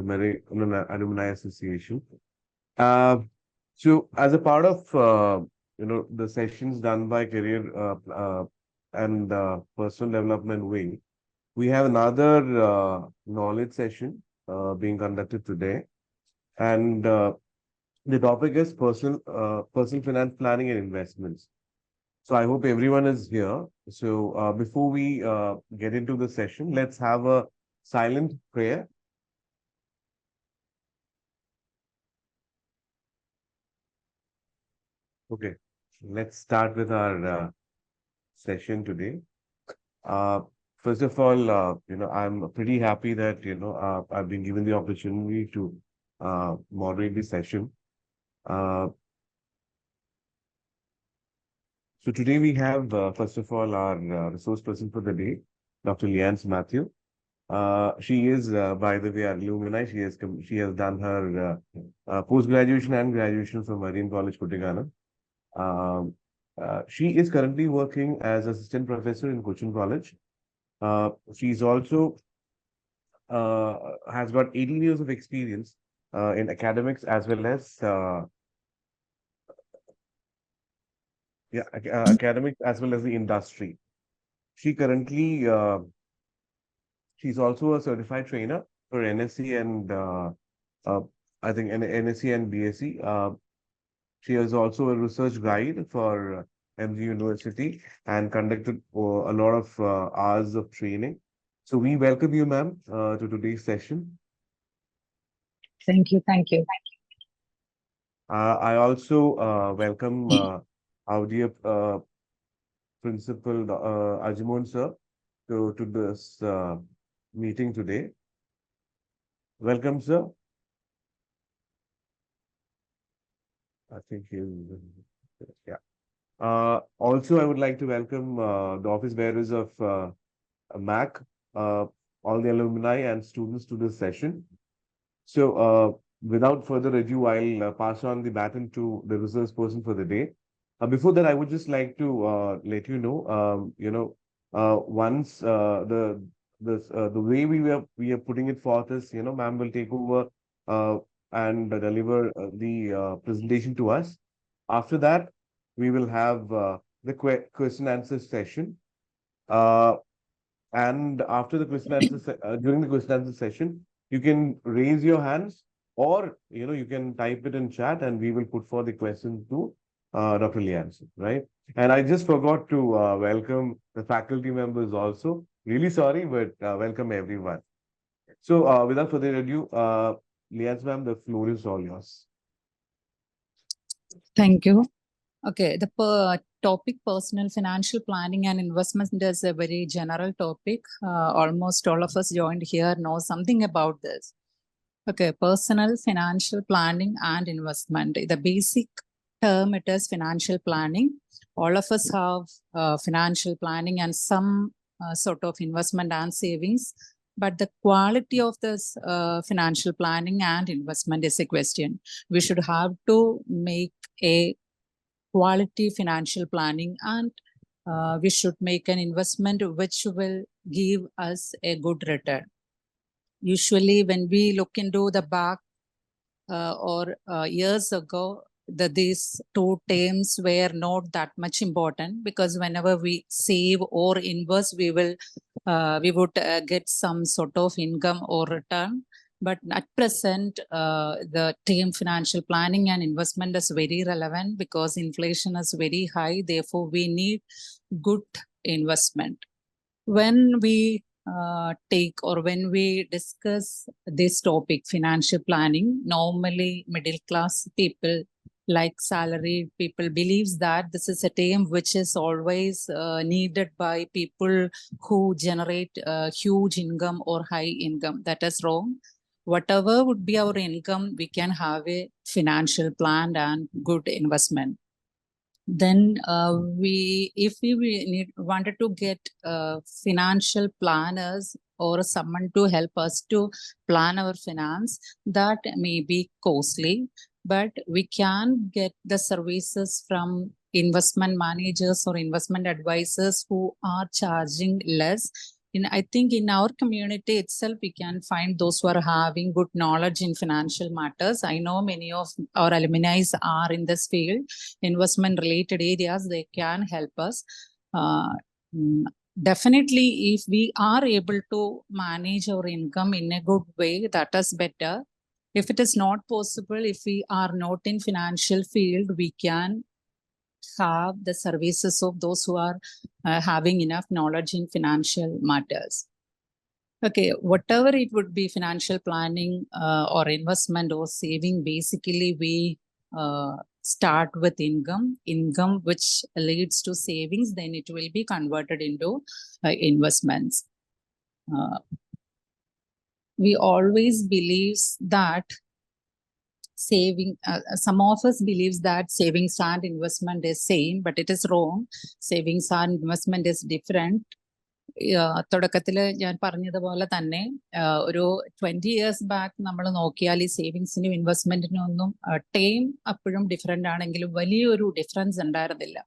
Merit Alumni Association. So as a part of the sessions done by Career and Personal Development Wing, we have another knowledge session being conducted today, and the topic is personal finance planning and investments. So I hope everyone is here. So before we get into the session, let's have a silent prayer. Okay, let's start with our session today. Uh, First of all, I'm pretty happy that, I've been given the opportunity to moderate the session. Uh, so today we have, first of all, our resource person for the day, Dr. Leanne Matthew. She is, by the way, our alumni. She has done her post-graduation and graduation from Marine College, Kutigana. She is currently working as assistant professor in Cochin College. She's also has got 18 years of experience in academics as well as academics as well as the industry. She currently she's also a certified trainer for NSC and uh, I think NSC and BSc. She is also a research guide for MG University and conducted a lot of hours of training. So we welcome you, ma'am, to today's session. Thank you. Thank you. I also welcome our dear Principal Ajimon sir to this meeting today. Welcome, sir. I think yeah. Also, I would like to welcome the office bearers of MAC, all the alumni and students to this session. So, without further ado, I'll pass on the baton to the resource person for the day. Before that, I would just like to let you know, once the way we are putting it forth is, ma'am will take over and deliver the presentation to us. After that, we will have the question answer session. And after the during the question answer session, you can raise your hands, or you can type it in chat, and we will put forth the question to Dr. Lianson, right? And I just forgot to welcome the faculty members also. Really sorry, but welcome everyone. So without further ado, Lianson ma'am, the floor is all yours. Thank you. Okay, the topic personal financial planning and investment is a very general topic. Almost all of us joined here know something about this. Okay, personal financial planning and investment. The basic term it is financial planning. All of us have financial planning and some sort of investment and savings. But the quality of this financial planning and investment is a question. We should have to make a quality financial planning, and we should make an investment which will give us a good return. Usually when we look into the back or years ago, these two terms were not that much important, because whenever we save or invest, we would get some sort of income or return. But at present, the term financial planning and investment is very relevant because inflation is very high. Therefore, we need good investment. When we when we discuss this topic, financial planning, normally middle class people, like salaried people, believes that this is a term which is always needed by people who generate huge income or high income. That is wrong. Whatever would be our income, we can have a financial plan and good investment. Then if we wanted to get financial planners or someone to help us to plan our finance, that may be costly, but we can get the services from investment managers or investment advisors who are charging less. I think in our community itself, we can find those who are having good knowledge in financial matters. I know many of our alumni are in this field, investment related areas, they can help us. Definitely, if we are able to manage our income in a good way, that is better. If it is not possible, if we are not in financial field, we can have the services of those who are having enough knowledge in financial matters. Okay, whatever it would be, financial planning or investment or saving, basically we start with income which leads to savings, then it will be converted into investments. We always believes that saving, some of us believes that savings and investment is same, but it is wrong. Savings and investment is different. തുടക്കത്തിൽ ഞാൻ പറഞ്ഞതുപോലെ തന്നെ ഒരു 20 years back നമ്മൾ നോക്കിയാൽ ഈ സേവിങ്സിനും ഇൻവെസ്റ്റ്മെന്റിനും ഒന്നും time അപ്പോഴും ഡിഫറെന്റ് ആണെങ്കിലും വലിയൊരു ഡിഫറൻസ് ഉണ്ടായിരുന്നില്ല.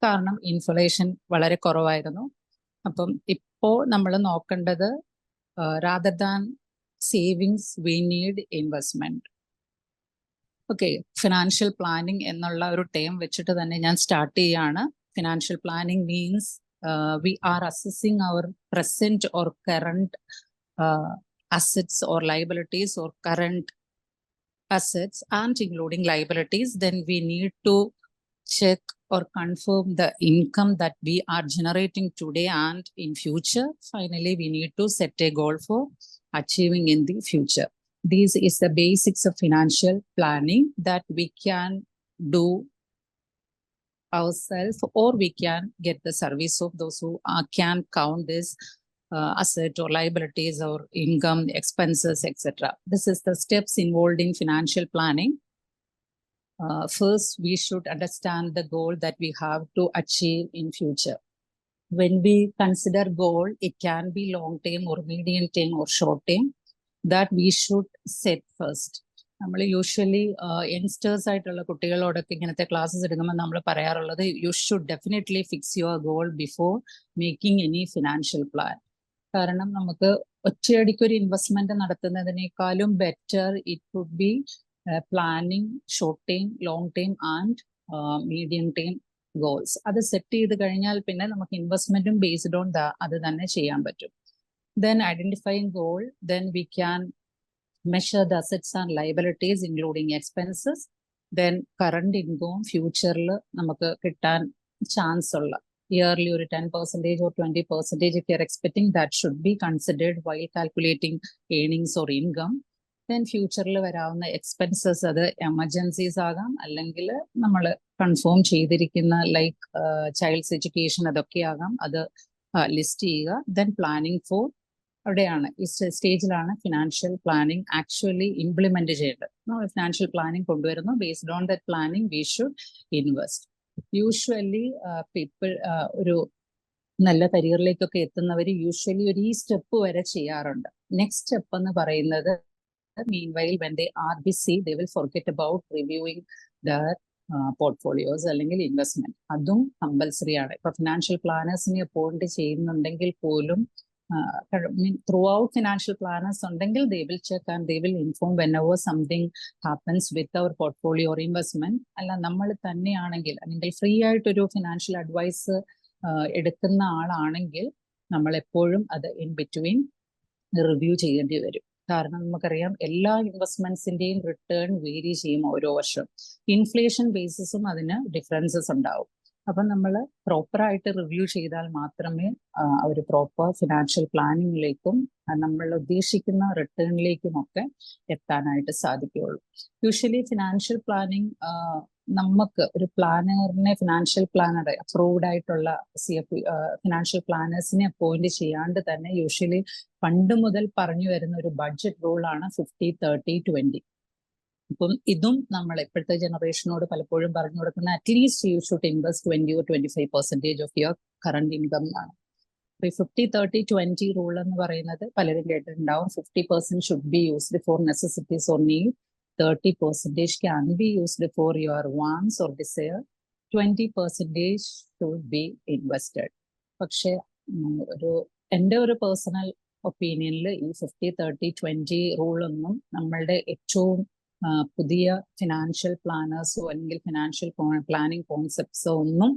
കാരണം ഇൻഫ്ലേഷൻ വളരെ കുറവായിരുന്നു. അപ്പം ഇപ്പോ നമ്മൾ നോക്കേണ്ടത് rather than savings we need investment. Okay, financial planning എന്നുള്ള ഒരു ടേം വെച്ചിട്ട് തന്നെ ഞാൻ സ്റ്റാർട്ട് ചെയ്യാണ്. Financial planning means we are assessing our present or current assets or liabilities, or current assets and including liabilities. Then we need to check or confirm the income that we are generating today and in future. Finally, we need to set a goal for achieving in the future. This is the basics of financial planning that we can do ourselves, or we can get the service of those who can count this asset or liabilities or income, expenses, etc. This is the steps involved in financial planning. First, we should understand the goal that we have to achieve in future. When we consider goal, it can be long term or medium term or short term, that we should set first. നമ്മൾ usually youngsters ആയിട്ടുള്ള കുട്ടികളോടൊക്കെ ഇങ്ങനത്തെ classes എടുക്കുമ്പോൾ നമ്മൾ പറയാറുള്ളത്, you should definitely fix your goal before making any financial plan. കാരണം നമുക്ക് ഒറ്റയടിക്കൊരു ഇൻവെസ്റ്റ്മെന്റ് നടത്തുന്നതിനേക്കാളും better it would be planning short time, long time and medium time goals. അത് സെറ്റ് ചെയ്ത് കഴിഞ്ഞാൽ പിന്നെ നമുക്ക് ഇൻവെസ്റ്റ്മെന്റും ബേസ്ഡ് ഓൺ അത് തന്നെ ചെയ്യാൻ പറ്റും. Then identifying goal, then we can measure the assets and liabilities including expenses, then current income, future നമുക്ക് കിട്ടാൻ ചാൻസ് ഉള്ള yearly ഒരു 10% or 20% if you are expecting, that should be considered while calculating earnings or income. Then ഫ്യൂച്ചറിൽ വരാവുന്ന expenses, അത് emergencies ആകാം, അല്ലെങ്കിൽ നമ്മൾ കൺഫേം ചെയ്തിരിക്കുന്ന ലൈക്ക് ചൈൽഡ്സ് എഡ്യൂക്കേഷൻ, അതൊക്കെ ആകാം, അത് ലിസ്റ്റ് ചെയ്യുക. ദെൻ പ്ലാനിങ് ഫോർ, അവിടെയാണ് ഈ സ്റ്റേജിലാണ് ഫിനാൻഷ്യൽ പ്ലാനിങ് ആക്ച്വലി ഇംപ്ലിമെന്റ് ചെയ്യേണ്ടത്. നമ്മൾ ഫിനാൻഷ്യൽ പ്ലാനിങ് കൊണ്ടുവരുന്നു, based on that planning we should invest. Usually people ഒരു നല്ല കരിയറിലേക്കൊക്കെ എത്തുന്നവർ യൂഷ്വലി ഒരു ഈ സ്റ്റെപ്പ് വരെ ചെയ്യാറുണ്ട്. നെക്സ്റ്റ് സ്റ്റെപ്പ് എന്ന് പറയുന്നത്, meanwhile when they are busy they will forget about reviewing their portfolios അല്ലെങ്കിൽ ഇൻവെസ്റ്റ്മെന്റ്. അതും കമ്പൽസറി ആണ്. ഇപ്പൊ ഫിനാൻഷ്യൽ പ്ലാനേഴ്സിനെ അപ്പോയിന്റ് ചെയ്യുന്നുണ്ടെങ്കിൽ പോലും throughout financial planners ഉണ്ടെങ്കിൽ they will check and they will inform whenever something happens with our portfolio or investment. അല്ല നമ്മൾ തന്നെയാണെങ്കിൽ, അല്ലെങ്കിൽ ഫ്രീ ആയിട്ടൊരു ഫിനാൻഷ്യൽ അഡ്വൈസ് എടുക്കുന്ന ആളാണെങ്കിൽ നമ്മൾ എപ്പോഴും അത് ഇൻ ബിറ്റ്വീൻ റിവ്യൂ ചെയ്യേണ്ടി വരും. കാരണം നമുക്കറിയാം എല്ലാ ഇൻവെസ്റ്റ്മെന്റ്സിന്റെയും റിട്ടേൺ വേരി ചെയ്യും ഓരോ വർഷം. ഇൻഫ്ലേഷൻ ബേസിസും അതിന് ഡിഫറൻസസ് ഉണ്ടാവും. അപ്പൊ നമ്മൾ പ്രോപ്പറായിട്ട് റിവ്യൂ ചെയ്താൽ മാത്രമേ ഒരു പ്രോപ്പർ ഫിനാൻഷ്യൽ പ്ലാനിങ്ങിലേക്കും നമ്മൾ ഉദ്ദേശിക്കുന്ന റിട്ടേണിലേക്കും ഒക്കെ എത്താനായിട്ട് സാധിക്കുകയുള്ളൂ. യൂഷ്വലി ഫിനാൻഷ്യൽ പ്ലാനിങ് നമുക്ക് ഒരു പ്ലാനറിനെ, ഫിനാൻഷ്യൽ പ്ലാനർ അപ്രൂവ്ഡ് ആയിട്ടുള്ള ഫിനാൻഷ്യൽ പ്ലാനേഴ്സിനെ അപ്പോയിന്റ് ചെയ്യാണ്ട് തന്നെ യൂഷ്വലി പണ്ട് മുതൽ പറഞ്ഞു വരുന്ന ഒരു ബഡ്ജറ്റ് റൂളാണ് 50-30-20. അപ്പം ഇതും നമ്മൾ ഇപ്പോഴത്തെ ജനറേഷനോട് പലപ്പോഴും പറഞ്ഞു കൊടുക്കുന്ന, at least you should invest 20 or 25% of your current income ആണ്. ഈ 50-30-20 റൂൾ എന്ന് പറയുന്നത് പലരും കേട്ടിട്ടുണ്ടാവും. 50% should be used for necessities or need, 30% can be used for your wants or desire, 20% should be invested. പക്ഷെ ഒരു എൻ്റെ ഒരു പേഴ്സണൽ ഒപ്പീനിയനിൽ ഈ 50-30-20 റൂളൊന്നും നമ്മളുടെ ഏറ്റവും പുതിയ ഫിനാൻഷ്യൽ പ്ലാനേഴ്സോ അല്ലെങ്കിൽ ഫിനാൻഷ്യൽ പ്ലാനിങ് കോൺസെപ്റ്റ്സോ ഒന്നും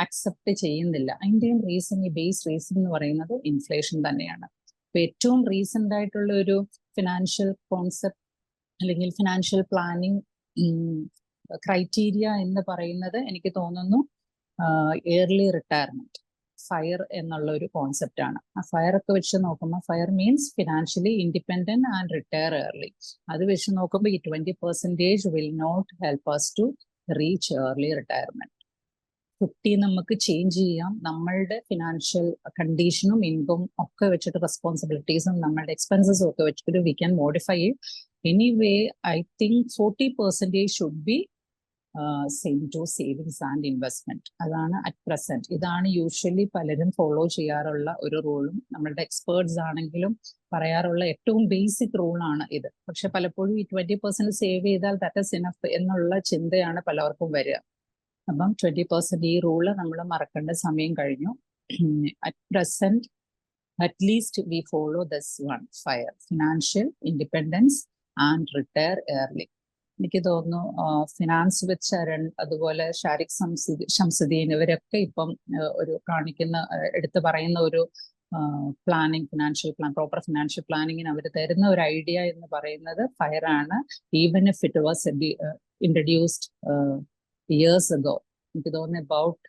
അക്സെപ്റ്റ് ചെയ്യുന്നില്ല. അതിൻ്റെയും റീസൺ, ഈ ബേസ് റീസൺ എന്ന് പറയുന്നത് ഇൻഫ്ലേഷൻ തന്നെയാണ്. ഇപ്പൊ ഏറ്റവും റീസെന്റ് ആയിട്ടുള്ള ഒരു ഫിനാൻഷ്യൽ കോൺസെപ്റ്റ് അല്ലെങ്കിൽ ഫിനാൻഷ്യൽ പ്ലാനിങ് ക്രൈറ്റീരിയ എന്ന് പറയുന്നത് എനിക്ക് തോന്നുന്നു ഏർലി റിട്ടയർമെന്റ്, ഫയർ എന്നുള്ള ഒരു കോൺസെപ്റ്റ് ആണ്. ആ ഫയർ ഒക്കെ വെച്ച് നോക്കുമ്പോൾ fire means financially independent and retire early. അത് വെച്ച് നോക്കുമ്പോൾ ഈ 20% will not help us to reach early retirement. 50 നമുക്ക് ചേഞ്ച് ചെയ്യാം. നമ്മളുടെ ഫിനാൻഷ്യൽ കണ്ടീഷനും ഇൻകം ഒക്കെ വെച്ചിട്ട്, റെസ്പോൺസിബിലിറ്റീസും നമ്മളുടെ എക്സ്പെൻസസും ഒക്കെ വെച്ചിട്ട് we can modify it. Anyway I think 40% should be same to savings and investment. അതാണ് അറ്റ് പ്രസന്റ്. ഇതാണ് യൂഷ്വലി പലരും ഫോളോ ചെയ്യാറുള്ള ഒരു റൂളും നമ്മളുടെ എക്സ്പേർട്സ് ആണെങ്കിലും പറയാറുള്ള ഏറ്റവും ബേസിക് റൂളാണ് ഇത്. പക്ഷെ പലപ്പോഴും ഈ 20% സേവ് ചെയ്താൽ ദാറ്റ് ഇസ് ഇനഫ് എന്നുള്ള ചിന്തയാണ് പലർക്കും വരിക. അപ്പം 20% ഈ റൂള് നമ്മൾ മറക്കേണ്ട സമയം കഴിഞ്ഞു. At present at least V follow this one, fire, financial independence and retire early. എനിക്ക് തോന്നുന്നു ഫിനാൻസ് വിത്ത് ശരൺ, അതുപോലെ ഷാരിഖ് ശംസുദ്ദീൻ, ഇവരൊക്കെ ഇപ്പം ഒരു കാണിക്കുന്ന എടുത്തു പറയുന്ന ഒരു planning, financial plan, proper financial പ്ലാനിങ്ങിന് അവർ തരുന്ന ഒരു ഐഡിയ എന്ന് പറയുന്നത് ഫയർ ആണ്. Even if it was introduced years ago, എനിക്ക് തോന്നുന്നു അബൌട്ട്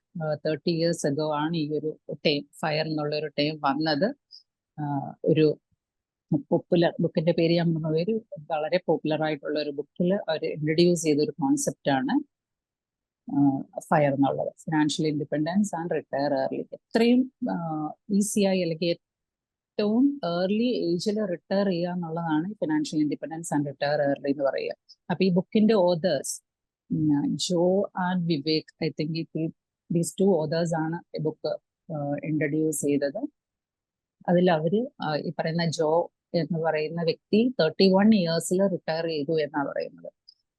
30 years അഗോ ആണ് ഈ ഒരു ടൈം, ഫയർ എന്നുള്ള ഒരു ടൈം വന്നത്. ഒരു പോപ്പുലർ ബുക്കിന്റെ പേര് ഞാൻ പറഞ്ഞ വളരെ പോപ്പുലർ ആയിട്ടുള്ള ഒരു ബുക്കിൽ അവർ ഇൻട്രൊഡ്യൂസ് ചെയ്ത ഒരു കോൺസെപ്റ്റ് ആണ് ഫയർ എന്നുള്ളത്. Financial independence and retire early. എത്രയും ഈസിയായി അല്ലെങ്കിൽ ഏറ്റവും ഏർലി ഏജിൽ റിട്ടയർ ചെയ്യുക എന്നുള്ളതാണ് financial independence and retire early എന്ന് പറയുക. അപ്പൊ ഈ ബുക്കിന്റെ authors Joe and Vivek, I think these 2 authors ആണ് ഈ ബുക്ക് ഇൻട്രൊഡ്യൂസ് ചെയ്തത്. അതിൽ അവര് ഈ പറയുന്ന ജോ എന്ന് പറയുന്ന വ്യക്തി 31 years റിട്ടയർ ചെയ്തു എന്നാണ് പറയുന്നത്.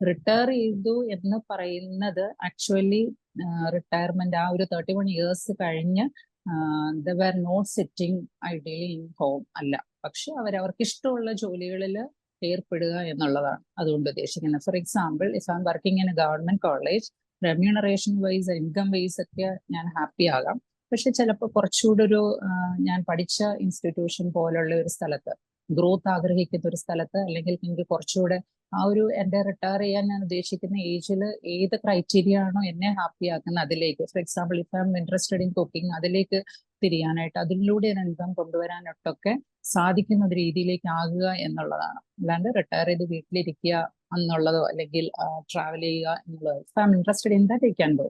റിട്ടയർ ചെയ്തു എന്ന് പറയുന്നത് ആക്ച്വലി റിട്ടയർമെന്റ് ആ ഒരു 31 years കഴിഞ്ഞ് they were not sitting ideally in home അല്ല, പക്ഷെ അവർക്ക് ഇഷ്ടമുള്ള ജോലികളിൽ ഏർപ്പെടുക എന്നുള്ളതാണ് അതുകൊണ്ട് ഉദ്ദേശിക്കുന്നത്. For example, if I am working in a government college, remuneration wise, income wise ഒക്കെ ഞാൻ ഹാപ്പി ആകാം. പക്ഷെ ചിലപ്പോൾ കുറച്ചുകൂടെ ഒരു ഞാൻ പഠിച്ച ഇൻസ്റ്റിറ്റ്യൂഷൻ പോലുള്ള ഒരു സ്ഥലത്ത്, ഗ്രോത്ത് ആഗ്രഹിക്കുന്ന ഒരു സ്ഥലത്ത്, അല്ലെങ്കിൽ എനിക്ക് കുറച്ചുകൂടെ ആ ഒരു എൻ്റെ റിട്ടയർ ചെയ്യാൻ ഞാൻ ഉദ്ദേശിക്കുന്ന ഏജിൽ ഏത് ക്രൈറ്റീരിയ ആണോ എന്നെ ഹാപ്പി ആക്കുന്നത് അതിലേക്ക്, four example if I am interested in cooking, അതിലേക്ക് തിരിയാനായിട്ട്, അതിലൂടെ ഇൻകം കൊണ്ടുവരാനായിട്ടൊക്കെ സാധിക്കുന്ന ഒരു രീതിയിലേക്ക് ആകുക എന്നുള്ളതാണ്. അല്ലാണ്ട് റിട്ടയർ ചെയ്ത് വീട്ടിലിരിക്കുക എന്നുള്ളതോ അല്ലെങ്കിൽ ട്രാവൽ ചെയ്യുക എന്നുള്ളതോ. If I am interested in that I can go.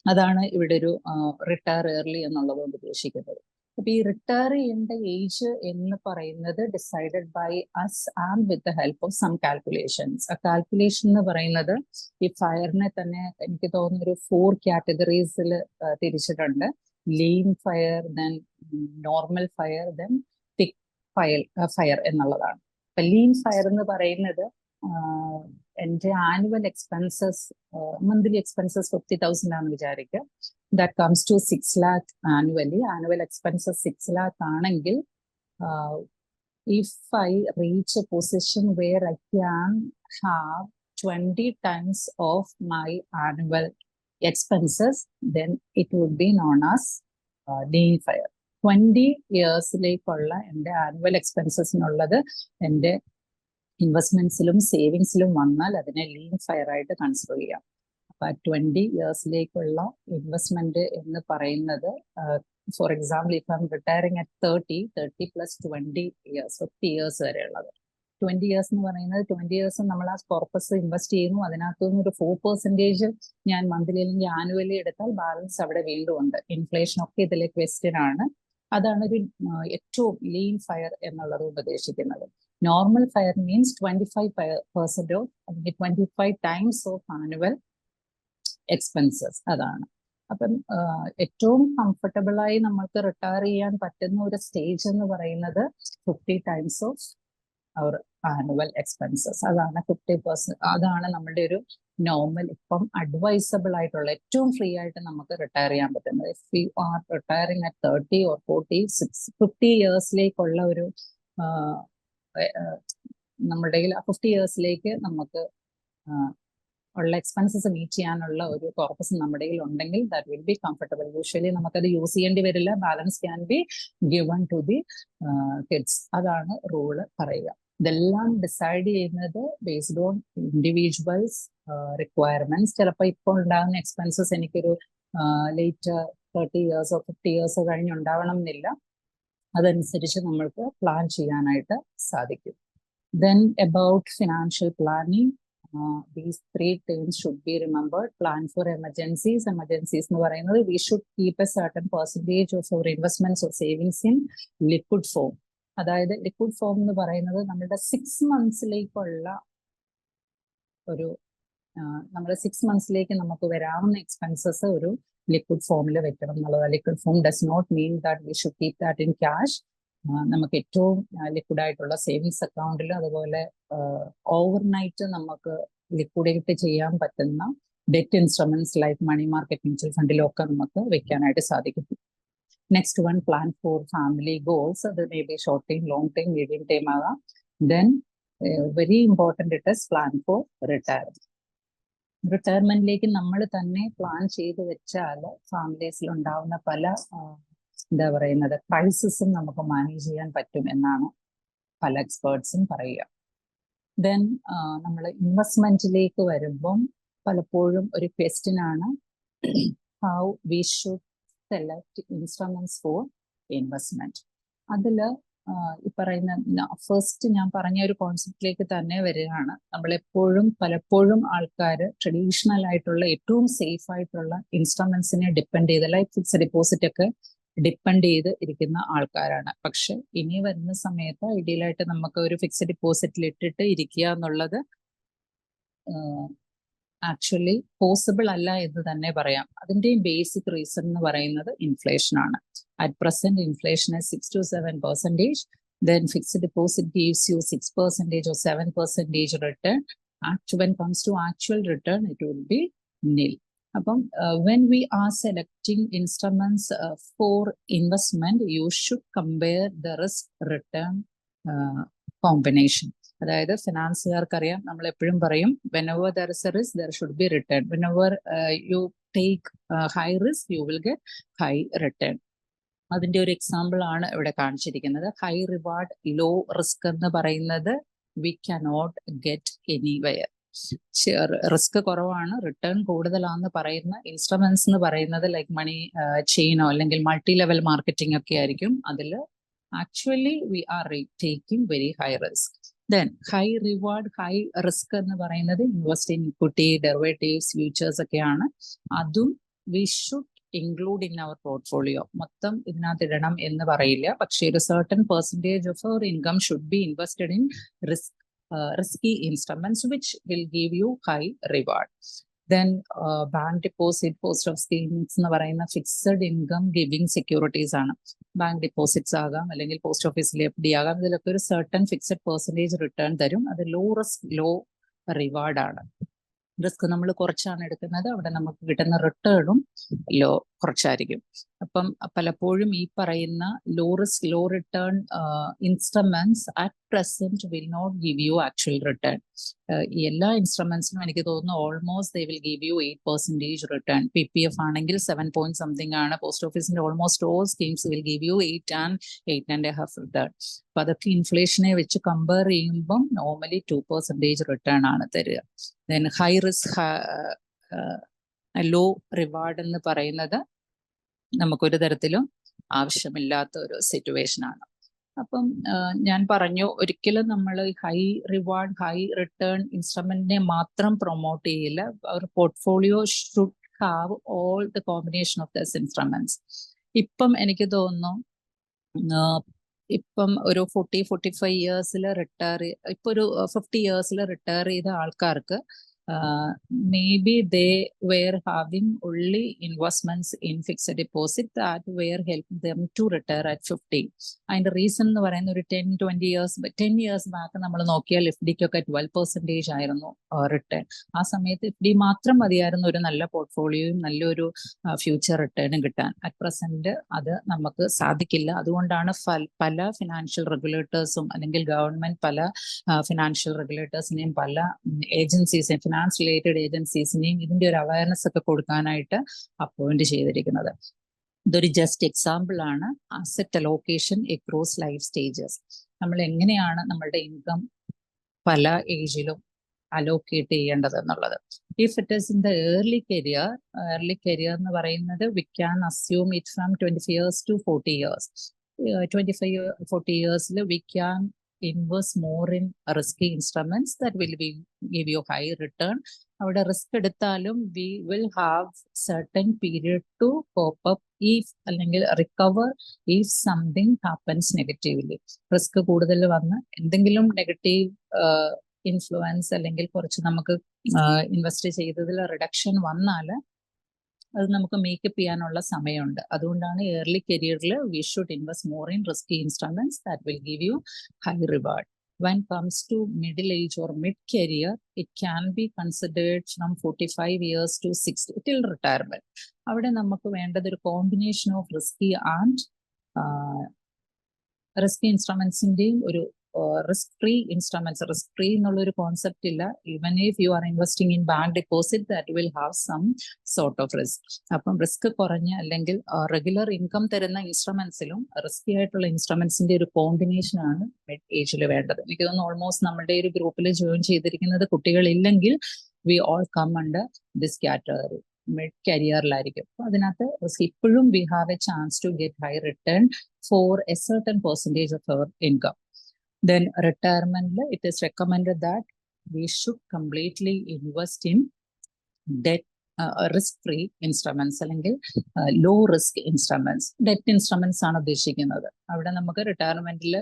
അതാണ് ഇവിടെ ഒരു റിട്ടയർ ഏർലി എന്നുള്ളതുകൊണ്ട് ഉദ്ദേശിക്കുന്നത്. അപ്പൊ ഈ റിട്ടയർ ചെയ്യേണ്ട ഏജ് എന്ന് പറയുന്നത് decided by us and with the help of some calculations. ആ കാൽക്കുലേഷൻ എന്ന് പറയുന്നത് ഈ ഫയറിനെ തന്നെ എനിക്ക് തോന്നുന്ന ഒരു 4 categories തിരിച്ചിട്ടുണ്ട്. Lean fire, then normal fire, then thick fire എന്നുള്ളതാണ്. അപ്പൊ ലീൻ ഫയർ എന്ന് പറയുന്നത് എൻ്റെ ആനുവൽ എക്സ്പെൻസസ്, മന്ത്ലി എക്സ്പെൻസസ് 50,000 ആണെന്ന് വിചാരിക്കുക. That comes to 6 lakh annually. Annual expenses 6 lakh ആണെങ്കിൽ if I reach a position where I can have 20 times of my annual expenses, then it would be known as lean fire. 20 yearsലേക്കുള്ള എൻ്റെ annual എക്സ്പെൻസസിനുള്ളത് എൻ്റെ ഇൻവെസ്റ്റ്മെന്റ്സിലും സേവിങ്സിലും വന്നാൽ അതിനെ lean fire ആയിട്ട് consider ചെയ്യാം. അപ്പൊ 20 yearsലേക്കുള്ള investment എന്ന് പറയുന്നത്, four example if I M retiring at 30 plus 20 years, 50 years വരെയുള്ളത്. 20 years എന്ന് പറയുന്നത് 20 years നമ്മൾ ആ കോർപ്പസ് ഇൻവെസ്റ്റ് ചെയ്യുന്നു, അതിനകത്തുനിന്ന് ഒരു 4% ഞാൻ മന്ത്ലി അല്ലെങ്കിൽ ആനുവലി എടുത്താൽ ബാലൻസ് അവിടെ വീണ്ടും ഉണ്ട്. ഇൻഫ്ലേഷൻ ഒക്കെ ഇതിലെ ക്വസ്റ്റ്യൻ ആണ്. അതാണ് ഒരു ഏറ്റവും ലീൻ ഫയർ എന്നുള്ളത് ഉദ്ദേശിക്കുന്നത്. നോർമൽ ഫയർ മീൻസ് 25% അല്ലെങ്കിൽ 25 times ഓഫ് ആനുവൽ എക്സ്പെൻസസ്. അതാണ്. അപ്പം ഏറ്റവും കംഫർട്ടബിൾ ആയി നമ്മൾക്ക് റിട്ടയർ ചെയ്യാൻ പറ്റുന്ന ഒരു സ്റ്റേജ് എന്ന് പറയുന്നത് 50 times ഓഫ് അവർ ആനുവൽ എക്സ്പെൻസസ്. അതാണ് 50%. അതാണ് നമ്മുടെ ഒരു നോർമൽ ഇപ്പം അഡ്വൈസബിൾ ആയിട്ടുള്ള ഏറ്റവും ഫ്രീ ആയിട്ട് നമുക്ക് റിട്ടയർ ചെയ്യാൻ പറ്റുന്നത്. If you R retiring at 30 or 40, 50 ഇയേഴ്സിലേക്കുള്ള ഒരു നമ്മുടെ 50 ഇയേഴ്സിലേക്ക് നമുക്ക് ഉള്ള എക്സ്പെൻസസ് മീറ്റ് ചെയ്യാനുള്ള ഒരു കോർപ്പസ് നമ്മുടെ കയ്യിൽ ഉണ്ടെങ്കിൽ that will be comfortable. Usually നമുക്കത് യൂസ് ചെയ്യേണ്ടി വരില്ല. Balance can be given to the kids. അതാണ് റൂള് പറയുക. ഇതെല്ലാം ഡിസൈഡ് ചെയ്യുന്നത് ബേസ്ഡ് ഓൺ ഇൻഡിവിജ്വൽസ് റിക്വയർമെന്റ്സ്. ചിലപ്പോൾ ഇപ്പോൾ ഉണ്ടാകുന്ന എക്സ്പെൻസസ് എനിക്കൊരു ലേറ്റ് 30 ഇയേഴ്സോ 50 ഇയേഴ്സോ കഴിഞ്ഞുണ്ടാവണം എന്നില്ല. അതനുസരിച്ച് നമ്മൾക്ക് പ്ലാൻ ചെയ്യാനായിട്ട് സാധിക്കും. Then about financial planning, these 3 things should be remembered. Plan for emergencies. Emergencies എന്ന് പറയുന്നത് we should keep a certain percentage of our investments or savings in liquid form. അതായത് ലിക്വിഡ് ഫോം എന്ന് പറയുന്നത് നമ്മുടെ 6 മന്ത്സിലേക്കുള്ള ഒരു നമ്മുടെ 6 മന്ത്സിലേക്ക് നമുക്ക് വരാവുന്ന എക്സ്പെൻസസ് ഒരു ലിക്വിഡ് ഫോമിൽ വെക്കണം എന്നുള്ളത്. Liquid form does not mean that we should keep that in cash. നമുക്ക് ഏറ്റവും ലിക്വിഡ് ആയിട്ടുള്ള സേവിങ്സ് അക്കൗണ്ടിൽ, അതുപോലെ ഓവർനൈറ്റ് നമുക്ക് ലിക്വിഡേറ്റ് ചെയ്യാൻ പറ്റുന്ന debt instruments like money market, mutual ഫണ്ടിലും ഒക്കെ നമുക്ക് വെക്കാനായിട്ട് സാധിക്കും. Next one, plan for family goals. അത് may be short time, long time, medium time ആകാം. Then very important it is plan for retirement. റിട്ടയർമെന്റിലേക്ക് നമ്മൾ തന്നെ പ്ലാൻ ചെയ്ത് വെച്ചാൽ ഫാമിലീസിൽ ഉണ്ടാവുന്ന പല എന്താ പറയുന്നത് ക്രൈസിസും നമുക്ക് മാനേജ് ചെയ്യാൻ പറ്റും എന്നാണ് പല എക്സ്പേർട്സും പറയുക. ദെൻ നമ്മൾ ഇൻവെസ്റ്റ്മെന്റിലേക്ക് വരുമ്പം പലപ്പോഴും ഒരു ക്വസ്റ്റ്യൻ ആണ് how we should select instruments for investment. അതിൽ ഈ പറയുന്ന ഫസ്റ്റ് ഞാൻ പറഞ്ഞ ഒരു കോൺസെപ്റ്റിലേക്ക് തന്നെ വരികയാണ്. നമ്മളെപ്പോഴും പലപ്പോഴും ആൾക്കാർ ട്രഡീഷണൽ ആയിട്ടുള്ള ഏറ്റവും സേഫ് ആയിട്ടുള്ള ഇൻസ്ട്രുമെന്റ്സിനെ ഡിപ്പെൻഡ് ചെയ്ത്, ലൈക്ക് ഫിക്സഡ് ഡിപ്പോസിറ്റ് ഒക്കെ ഡിപ്പെൻഡ് ചെയ്ത് ഇരിക്കുന്ന ആൾക്കാരാണ്. പക്ഷെ ഇനി വരുന്ന സമയത്ത് ഐഡിയലായിട്ട് നമുക്ക് ഒരു ഫിക്സഡ് ഡിപ്പോസിറ്റിൽ ഇട്ടിട്ട് ഇരിക്കുക എന്നുള്ളത് ആക്ച്വലി പോസിബിൾ അല്ല എന്ന് തന്നെ പറയാം. അതിന്റെ ബേസിക് റീസൺ എന്ന് പറയുന്നത് ഇൻഫ്ലേഷൻ ആണ്. At present inflation 6 to 7%. Then fixed deposit gives you 6% or 7% return. When comes to actual return, it will be nil. അപ്പം when we are selecting instruments for investment, you should compare the risk return combination. അതായത് ഫിനാൻസുകാർക്കറിയാം, നമ്മൾ എപ്പോഴും പറയും whenever there is a risk there should be return. Whenever you take high risk you will get high return. അതിന്റെ ഒരു example ആണ് ഇവിടെ കാണിച്ചിരിക്കുന്നത്. High reward low risk എന്ന് പറയുന്നത് we cannot get anywhere. Risk കുറവാണ്, റിട്ടേൺ കൂടുതലാണെന്ന് പറയുന്ന ഇൻസ്ട്രുമെന്റ്സ് എന്ന് പറയുന്നത് ലൈക്ക് മണി ചെയിനോ അല്ലെങ്കിൽ മൾട്ടി ലെവൽ മാർക്കറ്റിംഗ് ഒക്കെ ആയിരിക്കും. അതിൽ actually we are taking very high risk. Then high reward high risk എന്ന് പറയുന്നത് invest in equity, derivatives, futures ഒക്കെയാണ്. അതും we should include in our portfolio. മൊത്തം ഇതിനകത്ത് ഇടണം എന്ന് പറയില്ല, പക്ഷേ ഒരു certain percentage of our income should be invested in risky instruments which will give you high reward. Then bank deposit, post of schemes എന്ന് പറയുന്ന ഫിക്സഡ് ഇൻകം ഗിവിംഗ് സെക്യൂരിറ്റീസ് ആണ്. ബാങ്ക് ഡിപ്പോസിറ്റ്സ് ആകാം അല്ലെങ്കിൽ പോസ്റ്റ് ഓഫീസിലെ FD ആകാം. ഇതിലൊക്കെ ഒരു certain fixed percentage return തരും. അത് ലോ റിസ്ക് ലോ റിവാർഡ് ആണ്. റിസ്ക് നമ്മൾ കുറച്ചാണ് എടുക്കുന്നത്, അവിടെ നമുക്ക് കിട്ടുന്ന റിട്ടേണും കുറച്ചായിരിക്കും. അപ്പം പലപ്പോഴും ഈ പറയുന്ന low risk low return instruments at present will not give you actual return. എല്ലാ ഇൻസ്ട്രുമെന്റ്സിനും എനിക്ക് തോന്നുന്നു almost they will give you 8% return. PPF ആണെങ്കിൽ 7 point something ആണ്. പോസ്റ്റ് ഓഫീസിന്റെ almost all schemes will give you 8 and 8.5 return. അപ്പൊ അതൊക്കെ ഇൻഫ്ലേഷനെ വെച്ച് കമ്പയർ ചെയ്യുമ്പം നോർമലി 2% റിട്ടേൺ ആണ് തരിക. Then high risk low reward എന്ന് പറയുന്നത് നമുക്കൊരു തരത്തിലും ആവശ്യമില്ലാത്ത ഒരു സിറ്റുവേഷൻ ആണ്. അപ്പം ഞാൻ പറഞ്ഞു, ഒരിക്കലും നമ്മൾ ഹൈ റിവാർഡ് ഹൈ റിട്ടേൺ ഇൻസ്ട്രുമെന്റിനെ മാത്രം പ്രൊമോട്ട് ചെയ്യില്ല. അവർ portfolio should have all the combination of these instruments. ഇപ്പം എനിക്ക് തോന്നുന്നു ഇപ്പം ഒരു 40-45 ഇയേഴ്സിൽ റിട്ടയർ, ഇപ്പൊ ഒരു 50 ഇയേഴ്സിൽ റിട്ടയർ ചെയ്ത ആൾക്കാർക്ക് maybe they were having only investments in fixed deposit that were helping them to retire at 50. അതിന്റെ റീസൺ എന്ന് പറയുന്ന ഒരു 10 years ബാക്ക് നമ്മൾ നോക്കിയാൽ എഫ് ഡിക്കൊക്കെ 12% ആയിരുന്നു റിട്ടേൺ. ആ സമയത്ത് എഫ് ഡി മാത്രം മതിയായിരുന്നു ഒരു നല്ല പോർട്ട്ഫോളിയോയും നല്ലൊരു ഫ്യൂച്ചർ റിട്ടേണും കിട്ടാൻ. അറ്റ് പ്രസന്റ് അത് നമുക്ക് സാധിക്കില്ല. അതുകൊണ്ടാണ് പല ഫിനാൻഷ്യൽ റെഗുലേറ്റേഴ്സും അല്ലെങ്കിൽ ഗവൺമെന്റ് പല ഫിനാൻഷ്യൽ റെഗുലേറ്റേഴ്സിനെയും പല ഏജൻസീസിനെയും ഫിനാൻസ് റിലേറ്റഡ് ഏജൻസീസിനെയും ഇതിന്റെ ഒരു അവയർനെസ് ഒക്കെ കൊടുക്കാനായിട്ട് അപ്പോയിന്റ് ചെയ്തിരിക്കുന്നത്. ഇതൊരു ജസ്റ്റ് എക്സാമ്പിൾ ആണ് asset allocation across life stages. നമ്മൾ എങ്ങനെയാണ് നമ്മളുടെ ഇൻകം പല ഏജിലും അലോക്കേറ്റ് ചെയ്യേണ്ടത് എന്നുള്ളത്. If it is in the early career എന്ന് പറയുന്നത് we can assume it from 25 years to 40 years. 25-40 years we can invest more in risky instruments that will give you high return. അവിടെ risk എടുത്താലും we will have certain period to cope up if അല്ലെങ്കിൽ recover if something happens negatively. Risk കൂടുതൽ വന്ന് എന്തെങ്കിലും negative influence അല്ലെങ്കിൽ കുറച്ച് നമുക്ക് invest ചെയ്തതിൽ റിഡക്ഷൻ വന്നാൽ അത് നമുക്ക് മേക്കപ്പ് ചെയ്യാനുള്ള സമയമുണ്ട്. അതുകൊണ്ടാണ് ഏർലി കരിയറിൽ we should invest more in risky instruments that will give U high reward. When comes to middle age or mid career, it can be considered from 45 years to 60 till retirement. അവിടെ നമുക്ക് വേണ്ടത് ഒരു combination of risky and risky ഇൻസ്ട്രുമെന്റ്സിന്റെയും ഒരു risk free instruments. Risk free എന്നുള്ള ഒരു concept ഇല്ല. Even if you are investing in bank deposit that will have some sort of risk. അപ്പം റിസ്ക് കുറഞ്ഞ അല്ലെങ്കിൽ റെഗുലർ ഇൻകം തരുന്ന ഇൻസ്ട്രുമെന്റ്സിലും റിസ്കി ആയിട്ടുള്ള ഇൻസ്ട്രുമെന്റ്സിന്റെ ഒരു കോമ്പിനേഷൻ ആണ് മിഡ് ഏജിൽ വേണ്ടത്. എനിക്ക് തോന്നുന്നു ഓൾമോസ്റ്റ് നമ്മുടെ ഒരു ഗ്രൂപ്പിൽ ജോയിൻ ചെയ്തിരിക്കുന്നത് കുട്ടികളില്ലെങ്കിൽ we all come under this category. Mid കരിയറിലായിരിക്കും. അപ്പൊ അതിനകത്ത് ഇപ്പോഴും we have a chance to get high return for a certain percentage of our income. Then retirement, it is recommended that we should completely invest in debt risk-free instruments അല്ലെങ്കിൽ low risk instruments. Debt instruments ആണ് ഉദ്ദേശിക്കുന്നത്. അവിടെ നമുക്ക് റിട്ടയർമെന്റിൽ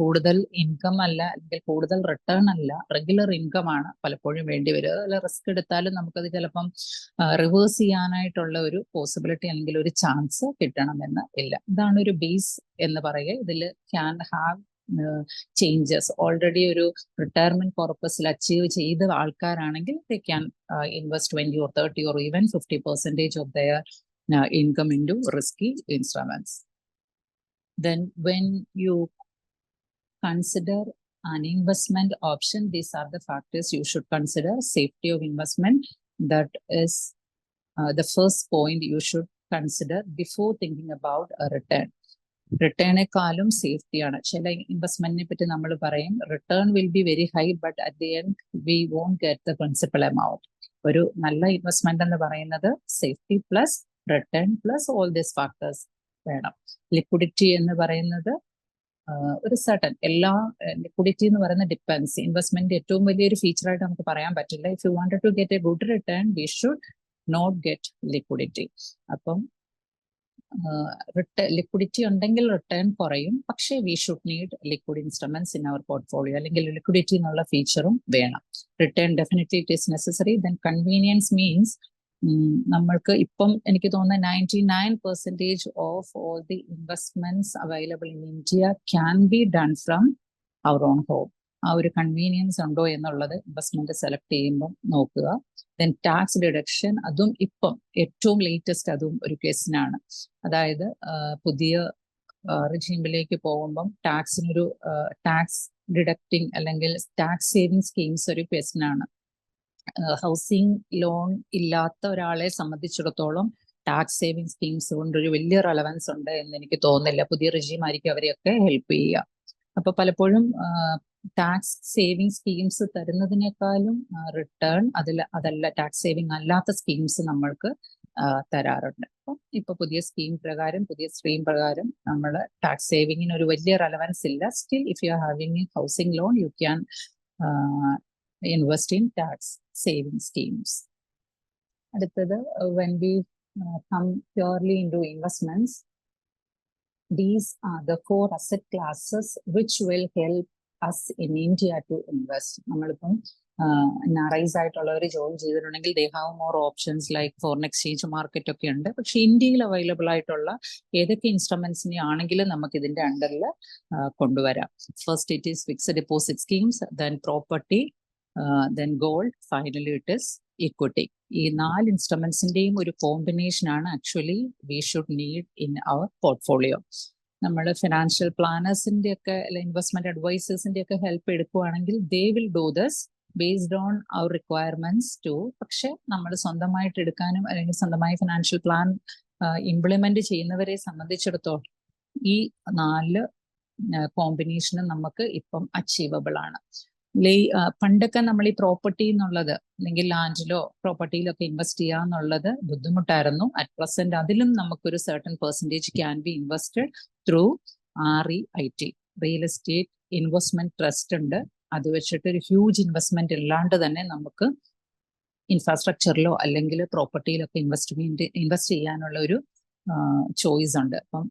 കൂടുതൽ income അല്ല അല്ലെങ്കിൽ കൂടുതൽ return അല്ല, റെഗുലർ ഇൻകം ആണ് പലപ്പോഴും വേണ്ടി വരിക. അല്ല റിസ്ക് എടുത്താലും നമുക്കത് ചിലപ്പം റിവേഴ്സ് ചെയ്യാനായിട്ടുള്ള ഒരു പോസിബിലിറ്റി അല്ലെങ്കിൽ ഒരു ചാൻസ് കിട്ടണമെന്ന് ഇല്ല. ഇതാണ് ഒരു ബേസ് എന്ന് പറയുക. ഇതിൽ ക്യാൻ ഹാവ് ചേഞ്ചസ്. ഓൾറെഡി ഒരു റിട്ടയർമെന്റ് പർപ്പസിൽ അച്ചീവ് ചെയ്ത ആൾക്കാരാണെങ്കിൽ they can invest 20 or 30 or even 50% of their income into risky instruments. Then when you consider an investment option, these are the factors you should consider. Safety of investment, that is the first point you should consider before thinking about a return. റിട്ടേണേക്കാളും സേഫ്റ്റിയാണ്. ചില ഇൻവെസ്റ്റ്മെന്റിനെ പറ്റി നമ്മൾ പറയും return will be very high but at the end we won't get the principal amount. ഒരു നല്ല investment എന്ന് പറയുന്നത് safety plus return plus all these factors വേണം. Liquidity എന്ന് പറയുന്നത് ഒരു സർട്ടൻ ലിക്വിഡിറ്റി എന്ന് പറയുന്നത് ഡിപ്പെൻസ്. ഇൻവെസ്റ്റ്മെന്റ് ഏറ്റവും വലിയൊരു ഫീച്ചറായിട്ട് നമുക്ക് പറയാൻ പറ്റില്ല. If you wanted to get a good return we should not get liquidity. അപ്പം ലിക്വിഡിറ്റി ഉണ്ടെങ്കിൽ റിട്ടേൺ കുറയും. പക്ഷേ we should need liquid instruments in our portfolio. അല്ലെങ്കിൽ ലിക്വിഡിറ്റി എന്നുള്ള ഫീച്ചറും വേണം. Return definitely it is necessary. Then convenience means നമ്മൾക്ക് ഇപ്പം എനിക്ക് തോന്നുന്ന 99% of all the investments available in India can be done from our own home. ആ ഒരു കൺവീനിയൻസ് ഉണ്ടോ എന്നുള്ളത് ഇൻവെസ്റ്റ്മെന്റ് സെലക്ട് ചെയ്യുമ്പോൾ നോക്കുക. ദെൻ ടാക്സ് ഡിഡക്ഷൻ, അതും ഇപ്പം ഏറ്റവും ലേറ്റസ്റ്റ് അതും ഒരു ക്വസ്റ്റ്യനാണ്. അതായത് പുതിയ റിജീമിലേക്ക് പോകുമ്പം ടാക്സിനൊരു ടാക്സ് ഡിഡക്റ്റിംഗ് അല്ലെങ്കിൽ ടാക്സ് സേവിങ് സ്കീംസ് ഒരു ക്വസ്റ്റ്യനാണ്. ഹൗസിംഗ് ലോൺ ഇല്ലാത്ത ഒരാളെ സംബന്ധിച്ചിടത്തോളം ടാക്സ് സേവിങ് സ്കീംസ് കൊണ്ട് ഒരു വലിയ റെലവൻസ് ഉണ്ട് എന്ന് എനിക്ക് തോന്നുന്നില്ല. പുതിയ റിജീം ആയിരിക്കും അവരെയൊക്കെ ഹെൽപ്പ് ചെയ്യുക. അപ്പൊ പലപ്പോഴും ടാക്സ് സേവിങ് സ്കീംസ് തരുന്നതിനേക്കാളും റിട്ടേൺ അതല്ല ടാക്സ് സേവിങ് അല്ലാത്ത സ്കീംസ് നമ്മൾക്ക് തരാറുണ്ട്. അപ്പം ഇപ്പൊ പുതിയ സ്കീം പ്രകാരം പുതിയ സ്ട്രീം പ്രകാരം നമ്മൾ ടാക്സ് സേവിങ്ങിന് ഒരു വലിയ റെലവൻസ് ഇല്ല. Still if you are having A housing loan U can invest in tax saving schemes. അടുത്തത് when we come purely into investments, these are the 4 asset classes which will help us in India to invest. നമ്മളിപ്പം NRIs ആയിട്ടുള്ളവർ join ചെയ്തിട്ടുണ്ടെങ്കിൽ they have more options like foreign exchange market ഒക്കെ ഉണ്ട്. പക്ഷെ ഇന്ത്യയിൽ available ആയിട്ടുള്ള ഏതൊക്കെ ഇൻസ്ട്രുമെന്റ്സിനെ ആണെങ്കിലും നമുക്ക് ഇതിന്റെ അണ്ടറിൽ കൊണ്ടുവരാം. First it is fixed deposit schemes, then property, then gold, finally it is equity. ഈ 4 ഇൻസ്ട്രുമെന്റ്സിന്റെയും ഒരു കോമ്പിനേഷൻ ആണ് actually we should need in our portfolio. നമ്മൾ ഫിനാൻഷ്യൽ പ്ലാനേഴ്സിന്റെ ഒക്കെ ഇൻവെസ്റ്റ്മെന്റ് അഡ്വൈസേഴ്സിന്റെ ഒക്കെ ഹെൽപ്പ് എടുക്കുകയാണെങ്കിൽ they will do this based on our requirements too. പക്ഷെ നമ്മൾ സ്വന്തമായിട്ട് എടുക്കാനും അല്ലെങ്കിൽ സ്വന്തമായി ഫിനാൻഷ്യൽ പ്ലാൻ ഇംപ്ലിമെന്റ് ചെയ്യുന്നവരെ സംബന്ധിച്ചിടത്തോളം ഈ 4 കോമ്പിനേഷനും നമുക്ക് ഇപ്പം അച്ചീവബിൾ ആണ്. പണ്ടൊക്കെ നമ്മൾ ഈ പ്രോപ്പർട്ടി എന്നുള്ളത് അല്ലെങ്കിൽ ലാൻഡിലോ പ്രോപ്പർട്ടിയിലൊക്കെ ഇൻവെസ്റ്റ് ചെയ്യാന്നുള്ളത് ബുദ്ധിമുട്ടായിരുന്നു. അറ്റ് പ്രസന്റ് അതിലും നമുക്കൊരു certain percentage can be invested through REIT, real estate investment trust ഉണ്ട്. അത് വെച്ചിട്ട് ഒരു ഹ്യൂജ് ഇൻവെസ്റ്റ്മെന്റ് ഇല്ലാണ്ട് തന്നെ നമുക്ക് ഇൻഫ്രാസ്ട്രക്ചറിലോ അല്ലെങ്കിൽ പ്രോപ്പർട്ടിയിലൊക്കെ ഇൻവെസ്റ്റ് ചെയ്യാനുള്ള ഒരു ചോയ്സ് ഉണ്ട്. അപ്പം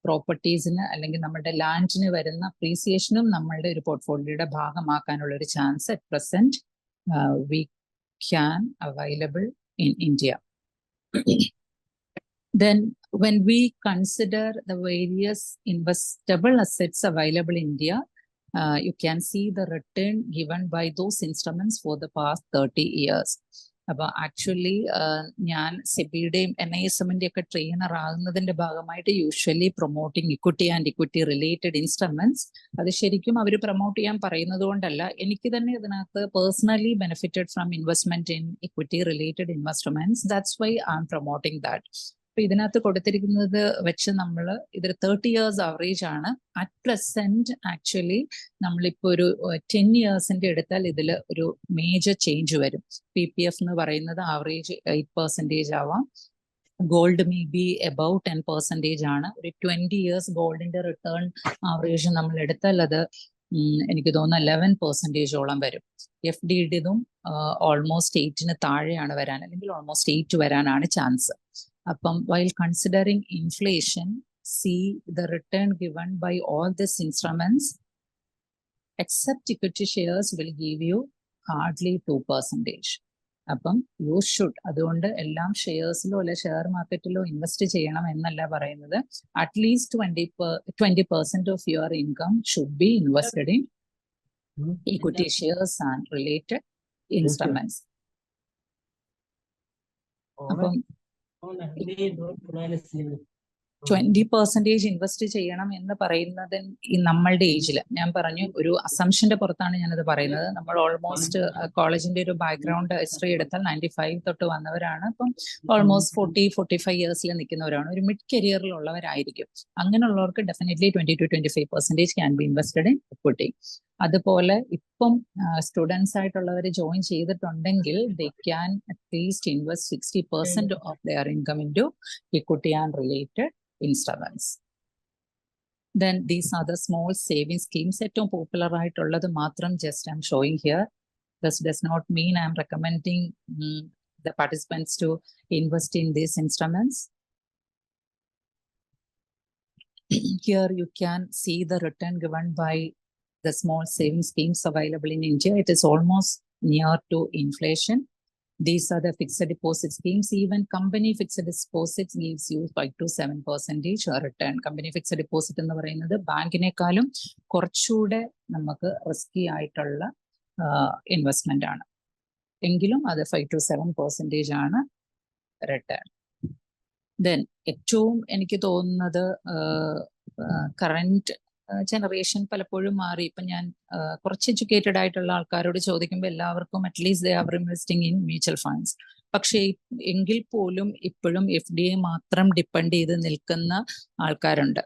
പ്രോപ്പർട്ടീസിന് അല്ലെങ്കിൽ നമ്മുടെ ലാൻഡിന് വരുന്ന അപ്രീസിയേഷനും നമ്മളുടെ ഒരു പോർട്ട്ഫോളിയോയുടെ ഭാഗമാക്കാനുള്ള ഒരു chance at present we can available in India. Then when we consider the various investable assets available in India, you can see the return given by those instruments for the past 30 years. അപ്പോൾ actually ഞാൻ സെബിയുടെയും NISMന്റെ ഒക്കെ trainer ആകുന്നതിന്റെ ഭാഗമായിട്ട് usually promoting equity and equity related instruments. അത് ശരിക്കും അവർ promote ചെയ്യാൻ പറയുന്നത് കൊണ്ടല്ല, എനിക്ക് തന്നെ ഇതിനകത്ത് personally benefited from investment in equity related investments. That's why I am promoting that. അപ്പൊ ഇതിനകത്ത് കൊടുത്തിരിക്കുന്നത് വെച്ച് നമ്മൾ ഇതൊരു 30 years ആവറേജ് ആണ്. അറ്റ് പ്രസന്റ് ആക്ച്വലി നമ്മളിപ്പോ ഒരു 10 yearsന്റെ എടുത്താൽ ഇതിൽ ഒരു മേജർ ചേഞ്ച് വരും. PPF എന്ന് പറയുന്നത് ആവറേജ് 8% ആവാം. ഗോൾഡ് മേ ബി അബൌട്ട് 10% ആണ്. ഒരു 20 years ഗോൾഡിന്റെ റിട്ടേൺ ആവറേജ് നമ്മൾ എടുത്താൽ അത് എനിക്ക് തോന്നുന്നു 11% വരും. FDയുടേതും ഓൾമോസ്റ്റ് 8 താഴെയാണ് വരാൻ, അല്ലെങ്കിൽ ഓൾമോസ്റ്റ് 8 വരാനാണ് ചാൻസ്. അപ്പം while considering inflation, see the return given by all these instruments except equity shares will give you hardly 2%. അപ്പം യു ഷുഡ്, അതുകൊണ്ട് എല്ലാം ഷെയർസിലോ അല്ലെ ഷെയർ മാർക്കറ്റിലോ ഇൻവെസ്റ്റ് ചെയ്യണം എന്നല്ല പറയുന്നത്. At least 20% of your income should be invested in equity shares and related instruments. അപ്പം 20% invest ചെയ്യണം എന്ന് പറയുന്നത് ഈ നമ്മളുടെ ഏജിൽ, ഞാൻ പറഞ്ഞു ഒരു അസംഷന്റെ പുറത്താണ് ഞാനത് പറയുന്നത്. നമ്മൾ ഓൾമോസ്റ്റ് കോളേജിന്റെ ഒരു ബാക്ക്ഗ്രൗണ്ട് ഹിസ്റ്ററി എടുത്താൽ 95 തൊട്ട് വന്നവരാണ്. അപ്പം ഓൾമോസ്റ്റ് 40-45 ഇയേഴ്സിൽ നിൽക്കുന്നവരാണ്, ഒരു മിഡ് കരിയറിലുള്ളവരായിരിക്കും. അങ്ങനെയുള്ളവർക്ക് definitely 20-25% can be invested in equity. അതുപോലെ ഇപ്പം സ്റ്റുഡൻസ് ആയിട്ടുള്ളവർ ജോയിൻ ചെയ്തിട്ടുണ്ടെങ്കിൽ they can at least invest 60% of their income into equity and related instruments. Then these are the small saving schemes. ഏറ്റവും പോപ്പുലർ ആയിട്ടുള്ളത് മാത്രം just I'm showing here. This does not mean I'm recommending the participants to invest in these instruments. Here you can see the return given by the small saving schemes available in India. It is almost near to inflation. These are the fixed deposit schemes. Even company fixed deposits gives you 5-7% return. Company fixed deposit എന്ന് പറയുന്നത് ബാങ്കിനേക്കാളും കുറച്ചുകൂടെ നമുക്ക് risky ആയിട്ടുള്ള investment ആണ്. എങ്കിലും അത് 5-7% ആണ് return. Then ഏറ്റവും എനിക്ക് തോന്നുന്നത് കറന്റ് ജനറേഷൻ പലപ്പോഴും മാറി. ഇപ്പൊ ഞാൻ കുറച്ച് എഡ്യൂക്കേറ്റഡ് ആയിട്ടുള്ള ആൾക്കാരോട് ചോദിക്കുമ്പോൾ എല്ലാവർക്കും at least they are investing in mutual funds. പക്ഷേ എങ്കിൽ പോലും ഇപ്പോഴും FDയെ മാത്രം ഡിപ്പെൻഡ് ചെയ്ത് നിൽക്കുന്ന ആൾക്കാരുണ്ട്.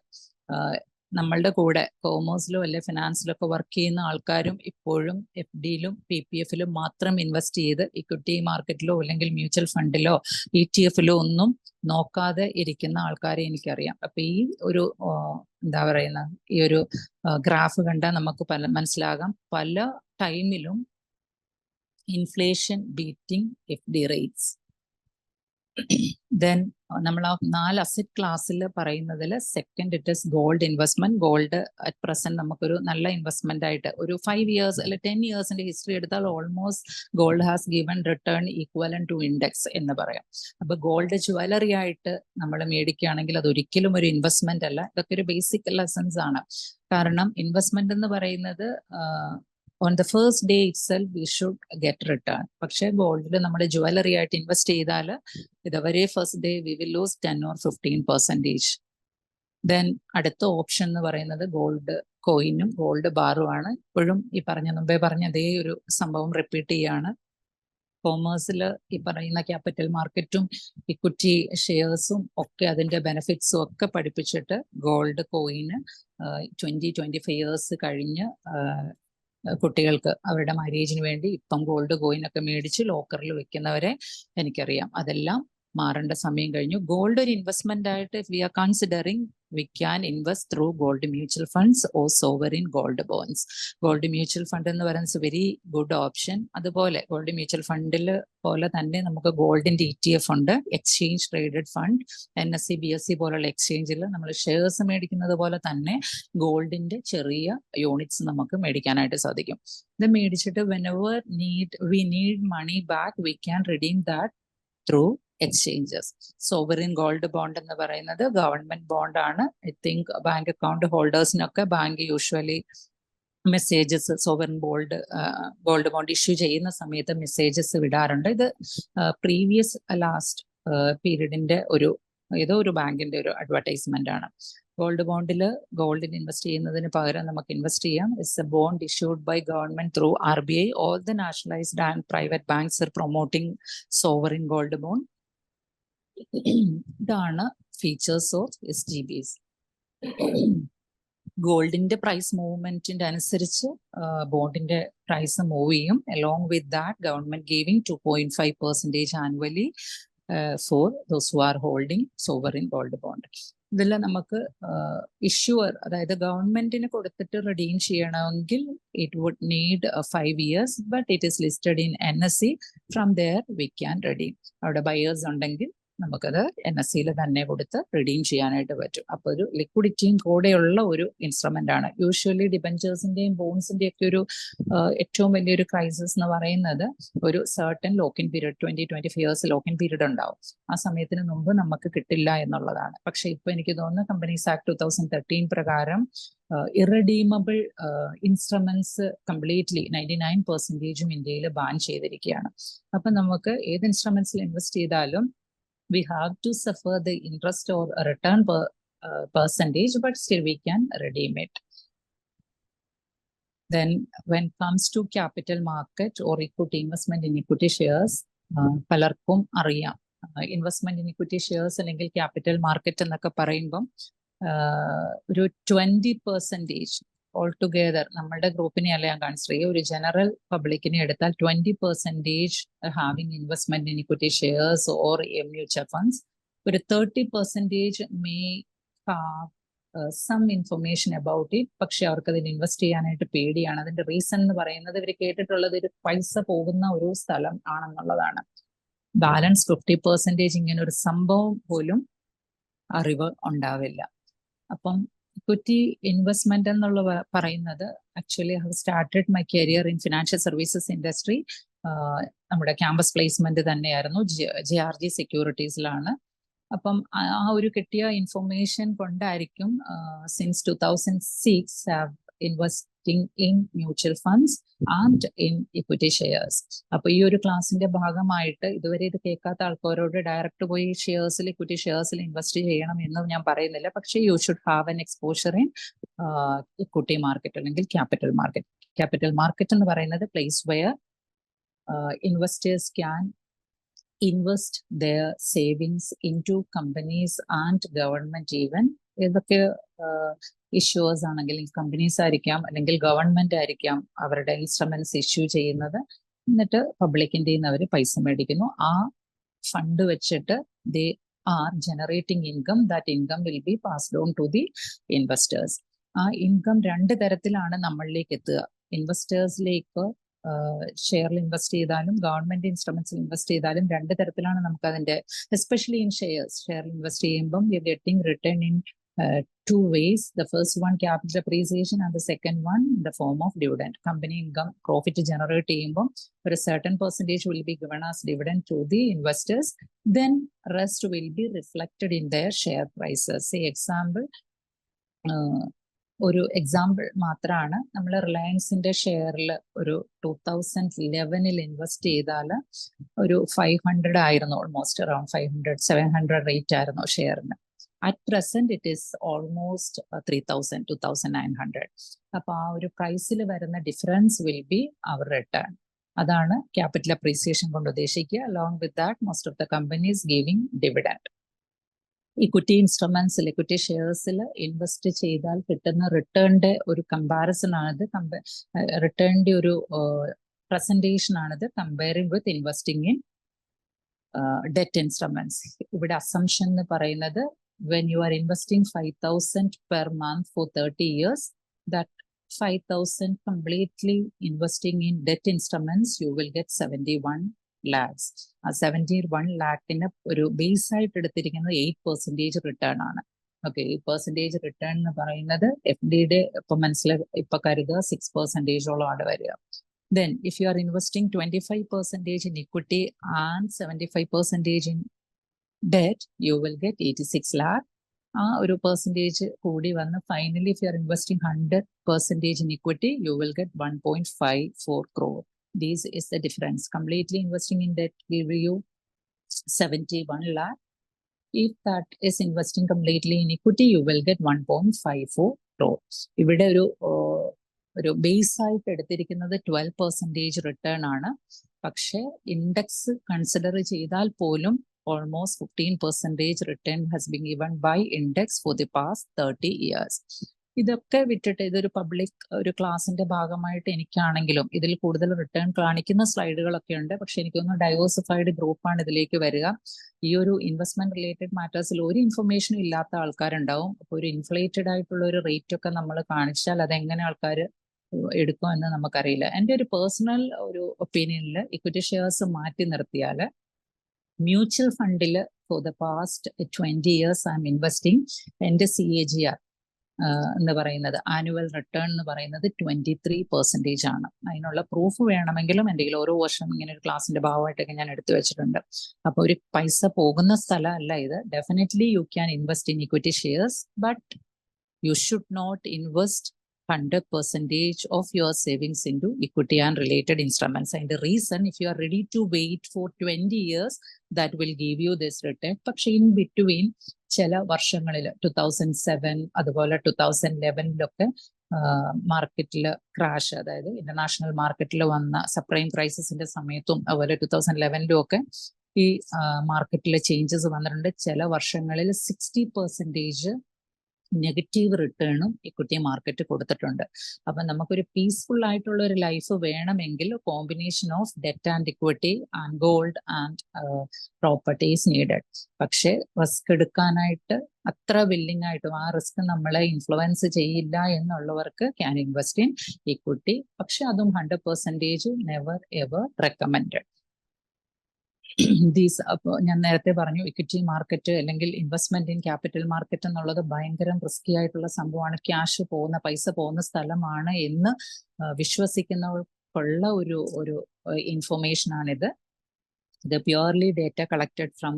നമ്മളുടെ കൂടെ കോമേഴ്സിലോ അല്ലെ ഫിനാൻസിലൊക്കെ വർക്ക് ചെയ്യുന്ന ആൾക്കാരും ഇപ്പോഴും FDയിലും PPFലും മാത്രം ഇൻവെസ്റ്റ് ചെയ്ത് ഇക്വിറ്റി മാർക്കറ്റിലോ അല്ലെങ്കിൽ മ്യൂച്വൽ ഫണ്ടിലോ ETF-ലോ ഒന്നും നോക്കാതെ ഇരിക്കുന്ന ആൾക്കാരെ എനിക്കറിയാം. അപ്പൊ ഈ ഒരു എന്താ പറയുന്ന ഈ ഒരു ഗ്രാഫ് കണ്ടാൽ നമുക്ക് മനസ്സിലാകാം പല ടൈമിലും inflation beating FD rates. Then നമ്മൾ ആ 4 അസറ്റ് ക്ലാസ്സിൽ പറയുന്നതിൽ second it is gold investment. Gold at present നമുക്കൊരു നല്ല ഇൻവെസ്റ്റ്മെന്റ് ആയിട്ട് ഒരു 5 ഇയേഴ്സ് അല്ലെ 10 ഇയേഴ്സിന്റെ ഹിസ്റ്ററി എടുത്താൽ almost gold has given return equivalent to index എന്ന് പറയാം. അപ്പൊ ഗോൾഡ് ജ്വല്ലറി ആയിട്ട് നമ്മൾ മേടിക്കുകയാണെങ്കിൽ അത് ഒരിക്കലും ഒരു ഇൻവെസ്റ്റ്മെന്റ് അല്ല. ഇതൊക്കെ ഒരു ബേസിക് ലെസൺസ് ആണ്. കാരണം ഇൻവെസ്റ്റ്മെന്റ് എന്ന് പറയുന്നത് on the first day itself we should get return. പക്ഷേ ഗോൾഡിൽ നമ്മൾ ജ്വല്ലറി ആയിട്ട് ഇൻവെസ്റ്റ് ചെയ്താൽ the very first day we will lose 10 or 15%. Then അടുത്ത ഓപ്ഷൻ എന്ന് പറയുന്നത് ഗോൾഡ് കോയിനും ഗോൾഡ് ബാറും ആണ്. ഇപ്പോഴും ഈ മുമ്പേ പറഞ്ഞ അതേ ഒരു സംഭവം റിപ്പീറ്റ് ചെയ്യാണ്. കോമേഴ്സിൽ ഈ പറയുന്ന ക്യാപിറ്റൽ മാർക്കറ്റും ഇക്വിറ്റി ഷെയർസും ഒക്കെ അതിന്റെ ബെനിഫിറ്റ്സും ഒക്കെ പഠിപ്പിച്ചിട്ട് ഗോൾഡ് കോയിന് 20-25 ഇയേഴ്സ് കഴിഞ്ഞ് കുട്ടികൾക്ക് അവരുടെ മാരേജിന് വേണ്ടി ഇപ്പം ഗോൾഡ് കോയിൻ ഒക്കെ മേടിച്ച് ലോക്കറിൽ വെക്കുന്നവരെ എനിക്കറിയാം. അതെല്ലാം മാറേണ്ട സമയം കഴിഞ്ഞു. ഗോൾഡ് ഒരു ഇൻവെസ്റ്റ്മെന്റ് ആയിട്ട് we are considering we can invest through gold mutual funds or sovereign gold bonds. Gold mutual fund എന്ന് പറയുന്നത് വെരി ഗുഡ് ഓപ്ഷൻ. അതുപോലെ ഗോൾഡ് മ്യൂച്വൽ ഫണ്ടിൽ പോലെ തന്നെ നമുക്ക് ഗോൾഡിന്റെ ETF ഉണ്ട്, exchange traded fund. NSE BSE പോലുള്ള എക്സ്ചേഞ്ചിൽ നമ്മൾ ഷെയർസ് മേടിക്കുന്നത് പോലെ തന്നെ ഗോൾഡിന്റെ ചെറിയ യൂണിറ്റ്സ് നമുക്ക് മേടിക്കാനായിട്ട് സാധിക്കും. ഇത് മേടിച്ചിട്ട് whenever we need money back we can redeem that through എക്സ്ചേഞ്ചസ്. സോവറിൻ ഗോൾഡ് ബോണ്ട് എന്ന് പറയുന്നത് ഗവൺമെന്റ് ബോണ്ട് ആണ്. ഐ തിങ്ക് ബാങ്ക് അക്കൗണ്ട് ഹോൾഡേഴ്സിനൊക്കെ bank usually messages sovereign gold bond issue ചെയ്യുന്ന സമയത്ത് മെസ്സേജസ് വിടാറുണ്ട്. ഇത് പ്രീവിയസ് ലാസ്റ്റ് പീരീഡിന്റെ ഏതോ ഒരു ബാങ്കിന്റെ ഒരു അഡ്വർടൈസ്മെന്റ് ആണ്. ഗോൾഡ് ബോണ്ടിൽ ഗോൾഡിൽ ഇൻവെസ്റ്റ് ചെയ്യുന്നതിന് പകരം നമുക്ക് ഇൻവെസ്റ്റ് ചെയ്യാം. It's a bond issued by government through RBI. All the nationalised and private banks are promoting sovereign gold bond. ഇതാണ് ഫീച്ചേഴ്സ് ഓഫ് SGBs. ഗോൾഡിന്റെ പ്രൈസ് മൂവ്മെന്റിന്റെ അനുസരിച്ച് ബോണ്ടിന്റെ പ്രൈസ് മൂവ് ചെയ്യും. Along with that government giving 2.5% annually for those who are holding sovereign gold bond. ഇതിൽ നമുക്ക് issuer, അതായത് ഗവൺമെന്റിന് കൊടുത്തിട്ട് റിഡീം ചെയ്യണമെങ്കിൽ it would need 5 years, but it is listed in NSE. From there we can redeem. അവിടെ buyers ഉണ്ടെങ്കിൽ നമുക്കത് NSEയിൽ തന്നെ കൊടുത്ത് റിഡീം ചെയ്യാനായിട്ട് പറ്റും. അപ്പോൾ ഒരു ലിക്വിഡിറ്റിയും കൂടെയുള്ള ഒരു ഇൻസ്ട്രുമെന്റ് ആണ്. യൂഷ്വലി ഡിബഞ്ചേഴ്സിന്റെയും ബോൺസിന്റെയും ഒക്കെ ഒരു ഏറ്റവും വലിയൊരു ക്രൈസിസ് എന്ന് പറയുന്നത് ഒരു സർട്ടൻ ലോക്കിൻ പീരീഡ് 20-25 years ലോക്കിൻ പീരീഡ് ഉണ്ടാവും. ആ സമയത്തിന് മുമ്പ് നമുക്ക് കിട്ടില്ല എന്നുള്ളതാണ്. പക്ഷെ ഇപ്പൊ എനിക്ക് തോന്നുന്നു കമ്പനീസ് ആക്ട് 2013 പ്രകാരം ഇറഡീമബിൾ ഇൻസ്ട്രുമെന്റ്സ് കംപ്ലീറ്റ്ലി 99% ഇന്ത്യയിൽ ബാൻ ചെയ്തിരിക്കുകയാണ്. അപ്പൊ നമുക്ക് ഏത് ഇൻസ്ട്രുമെന്റ്സിൽ ഇൻവെസ്റ്റ് ചെയ്താലും we have to suffer the interest or return percentage, but still we can redeem it. Then when it comes to capital market or equity investment in equity shares, പലർക്കും അറിയാം investment in equity shares അല്ലെങ്കിൽ capital market എന്നൊക്കെ പറയുമ്പം ഒരു 20% all together നമ്മളുടെ ഗ്രൂപ്പിനെ അല്ല ഞാൻ കൺസിഡർ ചെയ്യുക, ഒരു ജനറൽ പബ്ലിക്കിനെ എടുത്താൽ 20% having investment in equity shares or mutual funds. ഒരു 30% may have some information about it. പക്ഷെ അവർക്ക് അതിൽ ഇൻവെസ്റ്റ് ചെയ്യാനായിട്ട് പേടിയാണ്. അതിന്റെ റീസൺ എന്ന് പറയുന്നത് ഇവർ കേട്ടിട്ടുള്ളത് ഒരു പൈസ പോകുന്ന ഒരു സ്ഥലം ആണെന്നുള്ളതാണ്. ബാലൻസ് 50% ഇങ്ങനെ ഒരു സംഭവം പോലും അറിവ് ഉണ്ടാവില്ല. അപ്പം ഇക്വിറ്റി ഇൻവെസ്റ്റ്മെന്റ് എന്നുള്ള പറയുന്നത് actually I have started my career in financial services industry. നമ്മുടെ ക്യാമ്പസ് പ്ലേസ്മെന്റ് തന്നെയായിരുന്നു, JRG സെക്യൂരിറ്റീസിലാണ്. അപ്പം ആ ഒരു കിട്ടിയ ഇൻഫർമേഷൻ കൊണ്ടായിരിക്കും since 2006 have investing in mutual funds and in equity shares. അപ്പൊ ഈ ഒരു ക്ലാസിന്റെ ഭാഗമായിട്ട് ഇതുവരെ ഇത് കേൾക്കാത്ത ആൾക്കാരോട് ഡയറക്റ്റ് പോയി ഷെയർസിൽ ഇക്വിറ്റി ഷെയർസിൽ ഇൻവെസ്റ്റ് ചെയ്യണം എന്ന് ഞാൻ പറയുന്നില്ല. പക്ഷേ you should have an exposure in equity market അല്ലെങ്കിൽ ക്യാപിറ്റൽ മാർക്കറ്റ്. ക്യാപിറ്റൽ മാർക്കറ്റ് എന്ന് പറയുന്നത് place where investors can invest their savings into companies and government even. ഏതൊക്കെ ഇഷ്യൂസ് ആണെങ്കിൽ കമ്പനീസ് ആയിരിക്കാം അല്ലെങ്കിൽ ഗവൺമെന്റ് ആയിരിക്കാം അവരുടെ ഇൻസ്ട്രുമെന്റ്സ് ഇഷ്യൂ ചെയ്യുന്നത്. എന്നിട്ട് പബ്ലിക്കിന്റെ അവർ പൈസ മേടിക്കുന്നു. ആ ഫണ്ട് വെച്ചിട്ട് they are generating income. That income will be passed on to the investors. ആ ഇൻകം 2 തരത്തിലാണ് നമ്മളിലേക്ക് എത്തുക. ഇൻവെസ്റ്റേഴ്സിലേക്ക് ഷെയറിൽ ഇൻവെസ്റ്റ് ചെയ്താലും ഗവൺമെന്റ് ഇൻസ്ട്രുമെന്റ്സിൽ ഇൻവെസ്റ്റ് ചെയ്താലും രണ്ട് തരത്തിലാണ് നമുക്ക് അതിന്റെ, എസ്പെഷ്യലി ഇൻ ഷെയറിൽ ഇൻവെസ്റ്റ് ചെയ്യുമ്പം you getting return in two ways. The first one, capital appreciation, and the second one in the form of dividend. Company income profit generate ചെയ്യുമ്പോൾ ഒരു certain percentage will be given as dividend to the investors. Then rest will be reflected in their share prices. Say example, ഒരു example മാത്രമാണ്, നമ്മൾ റിലയൻസിന്റെ ഷെയറിൽ ഒരു 2011 invest ചെയ്താൽ ഒരു 500 ആയിരുന്നു, almost around 500-700 rate ആയിരുന്നു ഷെയറിന്. At present, it is almost 3,000, 2,900. അപ്പോൾ ആ ഒരു പ്രൈസിൽ വരുന്ന difference will be our return. അതാണ് ക്യാപിറ്റൽ അപ്രീസിയേഷൻ കൊണ്ട് ഉദ്ദേശിക്കുക. Along with that, most of the companies giving dividend. Equity ഇൻസ്ട്രുമെന്റ്സിൽ, ഇക്വിറ്റി ഷെയർസിൽ ഇൻവെസ്റ്റ് ചെയ്താൽ കിട്ടുന്ന റിട്ടേണിന്റെ ഒരു കമ്പാരിസൺ ആണിത്, റിട്ടേണിന്റെ ഒരു പ്രസന്റേഷൻ ആണിത്, comparing with investing in debt instruments. ഇവിടെ അസംഷൻ എന്ന് പറയുന്നത്, when you are investing 5,000 per month for 30 years, that 5,000 completely investing in debt instruments, you will get 71 lakhs. ആ 71 lakhന് ഒരു ബേസ് ആയിട്ട് എടുത്തിരിക്കുന്നത് 8% റിട്ടേൺ ആണ്. ഓക്കെ, 8% റിട്ടേൺ എന്ന് പറയുന്നത് FD-യുടെ ഇപ്പൊ കരുതുക 6% ആണ് വരിക. Then if you are investing 25% in equity and 75% in debt, you will get 86 lakh. ആ ഒരു പെർസെൻറ്റേജ് കൂടി വന്ന് finally if you are investing 100% in equity, you will get 1.54 crore. This is the difference. Completely investing in debt give you 71 lakh. If that is investing completely in equity, you will get 1.54 crore. ഇവിടെ ഒരു base ആയിട്ട് എടുത്തിരിക്കുന്നത് 12% return ആണ്. പക്ഷെ index consider ചെയ്താൽ പോലും almost 15% return has been given by index for the past 30 years. ഇതൊക്കെ വിട്ടിട്ട് ഇതൊരു പബ്ലിക് ഒരു ക്ലാസിന്റെ ഭാഗമായിട്ട് എനിക്കാണെങ്കിലും ഇതിൽ കൂടുതൽ റിട്ടേൺ കാണിക്കുന്ന സ്ലൈഡുകളൊക്കെ ഉണ്ട്. പക്ഷെ എനിക്കൊന്ന് ഡൈവേഴ്സിഫൈഡ് ഗ്രൂപ്പാണ് ഇതിലേക്ക് വരിക. ഈ ഒരു ഇൻവെസ്റ്റ്മെന്റ് റിലേറ്റഡ് മാറ്റേഴ്സിൽ ഒരു ഇൻഫർമേഷനും ഇല്ലാത്ത ആൾക്കാരുണ്ടാവും. അപ്പോൾ ഒരു ഇൻഫ്ലേറ്റഡ് ആയിട്ടുള്ള ഒരു റേറ്റ് ഒക്കെ നമ്മൾ കാണിച്ചാൽ അതെങ്ങനെ ആൾക്കാർ എടുക്കും എന്ന് നമുക്കറിയില്ല. എൻ്റെ ഒരു പേഴ്സണൽ ഒരു ഒപ്പീനിയനിൽ ഇക്വിറ്റി ഷെയർസ് മാറ്റി നിർത്തിയാൽ മ്യൂച്വൽ ഫണ്ടിൽ for the past 20 years I M investing. എൻ്റെ CAGR എന്ന് പറയുന്നത്, ആനുവൽ റിട്ടേൺ എന്ന് പറയുന്നത് 23% ആണ്. അതിനുള്ള പ്രൂഫ് വേണമെങ്കിലും എൻ്റെ കയ്യിൽ ഓരോ വർഷം ഇങ്ങനെ ഒരു ക്ലാസിന്റെ ഭാഗമായിട്ടൊക്കെ ഞാൻ എടുത്തു വെച്ചിട്ടുണ്ട്. അപ്പോൾ ഒരു പൈസ പോകുന്ന സ്ഥലമല്ല ഇത്. Definitely you can invest in equity shares, but you should not invest 100% of your savings into equity and related instruments. And the reason, if you are ready to wait for 20 years, that will give you this return. പക്ഷെ in between ചില വർഷങ്ങളിൽ 2007 അതുപോലെ 2011 മാർക്കറ്റിൽ crash, അതായത് international മാർക്കറ്റിൽ വന്ന subprime ക്രൈസിസിന്റെ സമയത്തും അതുപോലെ 2011 ഈ മാർക്കറ്റിലെ ചേഞ്ചസ് വന്നിട്ടുണ്ട്. ചില വർഷങ്ങളിൽ 60% നെഗറ്റീവ് റിട്ടേണും ഇക്വിറ്റി മാർക്കറ്റ് കൊടുത്തിട്ടുണ്ട്. അപ്പൊ നമുക്കൊരു പീസ്ഫുൾ ആയിട്ടുള്ള ഒരു ലൈഫ് വേണമെങ്കിൽ combination of debt and equity and gold and properties needed. പക്ഷെ റിസ്ക് എടുക്കാനായിട്ട് അത്ര വില്ലിംഗ് ആയിട്ടും ആ റിസ്ക് നമ്മളെ ഇൻഫ്ലുവൻസ് ചെയ്യില്ല എന്നുള്ളവർക്ക് ക്യാൻ ഇൻവെസ്റ്റ് ഇൻ ഇക്വിറ്റി. പക്ഷെ അതും 100% നെവർ എവർ റെക്കമെൻഡഡ്. അപ്പോൾ ഞാൻ നേരത്തെ പറഞ്ഞു, ഇക്വിറ്റി മാർക്കറ്റ് അല്ലെങ്കിൽ ഇൻവെസ്റ്റ്മെന്റ് ഇൻ ക്യാപിറ്റൽ മാർക്കറ്റ് എന്നുള്ളത് ഭയങ്കര റിസ്കി ആയിട്ടുള്ള സംഭവമാണ്. ക്യാഷ് പോകുന്ന, പൈസ പോകുന്ന സ്ഥലമാണ് എന്ന് വിശ്വസിക്കുന്നവർക്കുള്ള ഒരു ഇൻഫർമേഷൻ ആണിത്. ഇത് purely data collected from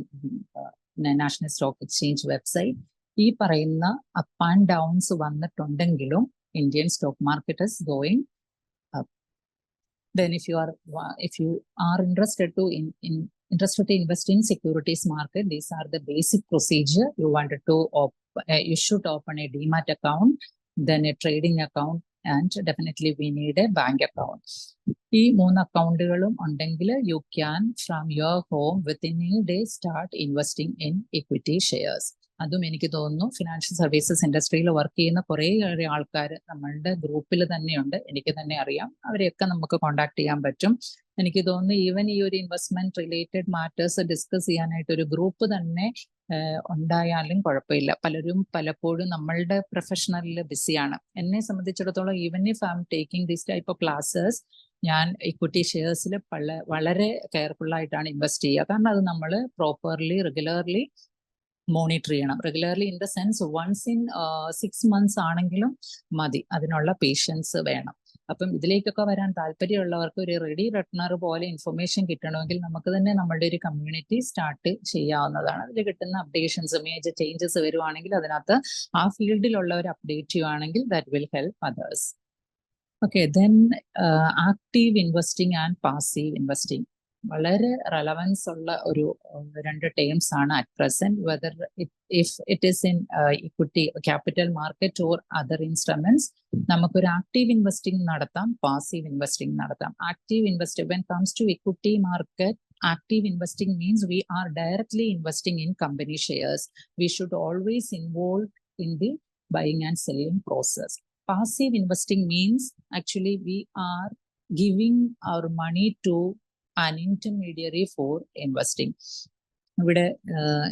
national stock exchange website. ഈ പറയുന്ന അപ്പ് ആൻഡ് ഡൗൺസ് വന്നിട്ടുണ്ടെങ്കിലും Indian stock market is going up. Then if you are interested to invest in securities market, these are the basic procedure. You should open a demat account, then a trading account, and definitely we need a bank account. ഈ 3 അക്കൗണ്ടുകളും ഉണ്ടെങ്കിൽ you can from your home within a day start investing in equity shares. അതും എനിക്ക് തോന്നുന്നു financial services ഇൻഡസ്ട്രിയിൽ work ചെയ്യുന്ന കുറേ ആൾക്കാർ നമ്മളുടെ ഗ്രൂപ്പിൽ തന്നെയുണ്ട്. എനിക്ക് തന്നെ അറിയാം. അവരെയൊക്കെ നമുക്ക് കോണ്ടാക്ട് ചെയ്യാൻ പറ്റും. എനിക്ക് തോന്നുന്നു ഈവൻ ഈ ഒരു ഇൻവെസ്റ്റ്മെന്റ് റിലേറ്റഡ് മാറ്റേഴ്സ് ഡിസ്കസ് ചെയ്യാനായിട്ട് ഒരു ഗ്രൂപ്പ് തന്നെ ഉണ്ടായാലും കുഴപ്പമില്ല. പലപ്പോഴും നമ്മളുടെ പ്രൊഫഷണലിൽ ബിസിയാണ്. എന്നെ സംബന്ധിച്ചിടത്തോളം even if I M taking this type of classes, ഞാൻ ഇക്വിറ്റി ഷെയർസിൽ വളരെ കെയർഫുൾ ആയിട്ടാണ് ഇൻവെസ്റ്റ് ചെയ്യുക. കാരണം അത് നമ്മൾ പ്രോപ്പർലി റെഗുലർലി മോണിറ്റർ ചെയ്യണം. Regularly in the sense once in 6 months ആണെങ്കിലും മതി, അതിനുള്ള പേഷ്യൻസ് വേണം. അപ്പം ഇതിലേക്കൊക്കെ വരാൻ താല്പര്യമുള്ളവർക്ക് ഒരു റെഡി റെട്ടണർ പോലെ ഇൻഫർമേഷൻ കിട്ടണമെങ്കിൽ നമുക്ക് തന്നെ നമ്മളുടെ ഒരു കമ്മ്യൂണിറ്റി സ്റ്റാർട്ട് ചെയ്യാവുന്നതാണ്. അതിൽ കിട്ടുന്ന അപ്ഡേഷൻസ്, മേജർ ചേഞ്ചസ് വരുവാണെങ്കിൽ അതിനകത്ത് ആ ഫീൽഡിലുള്ളവർ അപ്ഡേറ്റ് ചെയ്യുവാണെങ്കിൽ that will help others. Okay, then active investing and passive investing വളരെ റെലവൻസ് ഉള്ള ഒരു 2 ടേംസ് ആണ് at present. Whether if it is in equity capital market or other instruments, നമുക്കൊരു ആക്റ്റീവ് ഇൻവെസ്റ്റിംഗ് നടത്താം, പാസീവ് ഇൻവെസ്റ്റിംഗ് നടത്താം. Active invest when comes to equity market, active investing means we are directly investing in company shares. We should always involve in the buying and selling process. Passive investing means actually we are giving our money to an intermediary for investing. ഇവിടെ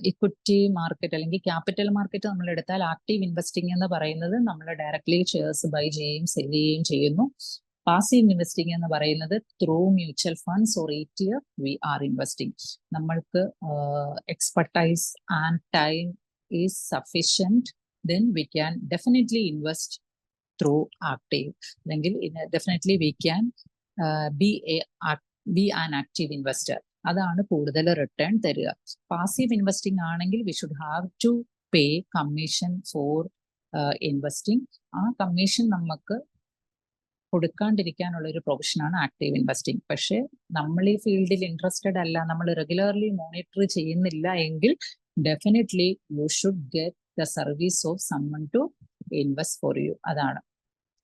equity market അല്ലെങ്കിൽ capital market നമ്മൾ എടുത്താൽ active investing എന്ന് പറയുന്നത് നമ്മൾ directly shares buy ചെയ്യുകയും sell ചെയ്യുകയും ചെയ്യുന്നു. പാസീവ് ഇൻവെസ്റ്റിംഗ് എന്ന് പറയുന്നത് through mutual funds or ETF we are investing. നമ്മൾക്ക് expertise and time is sufficient, then we can definitely invest through active. അല്ലെങ്കിൽ definitely we can be an active investor. അതാണ് കൂടുതൽ return തരിക. Passive investing ആണെങ്കിൽ we should have to pay commission for investing. ആ commission നമുക്ക് കൊടുക്കാണ്ടിരിക്കാനുള്ള ഒരു പ്രൊഫഷനാണ് active investing. പക്ഷെ നമ്മൾ ഈ ഫീൽഡിൽ ഇൻട്രസ്റ്റഡ് അല്ല, നമ്മൾ റെഗുലർലി മോണിറ്റർ ചെയ്യുന്നില്ല എങ്കിൽ definitely you should get the service of someone to invest for you. അതാണ്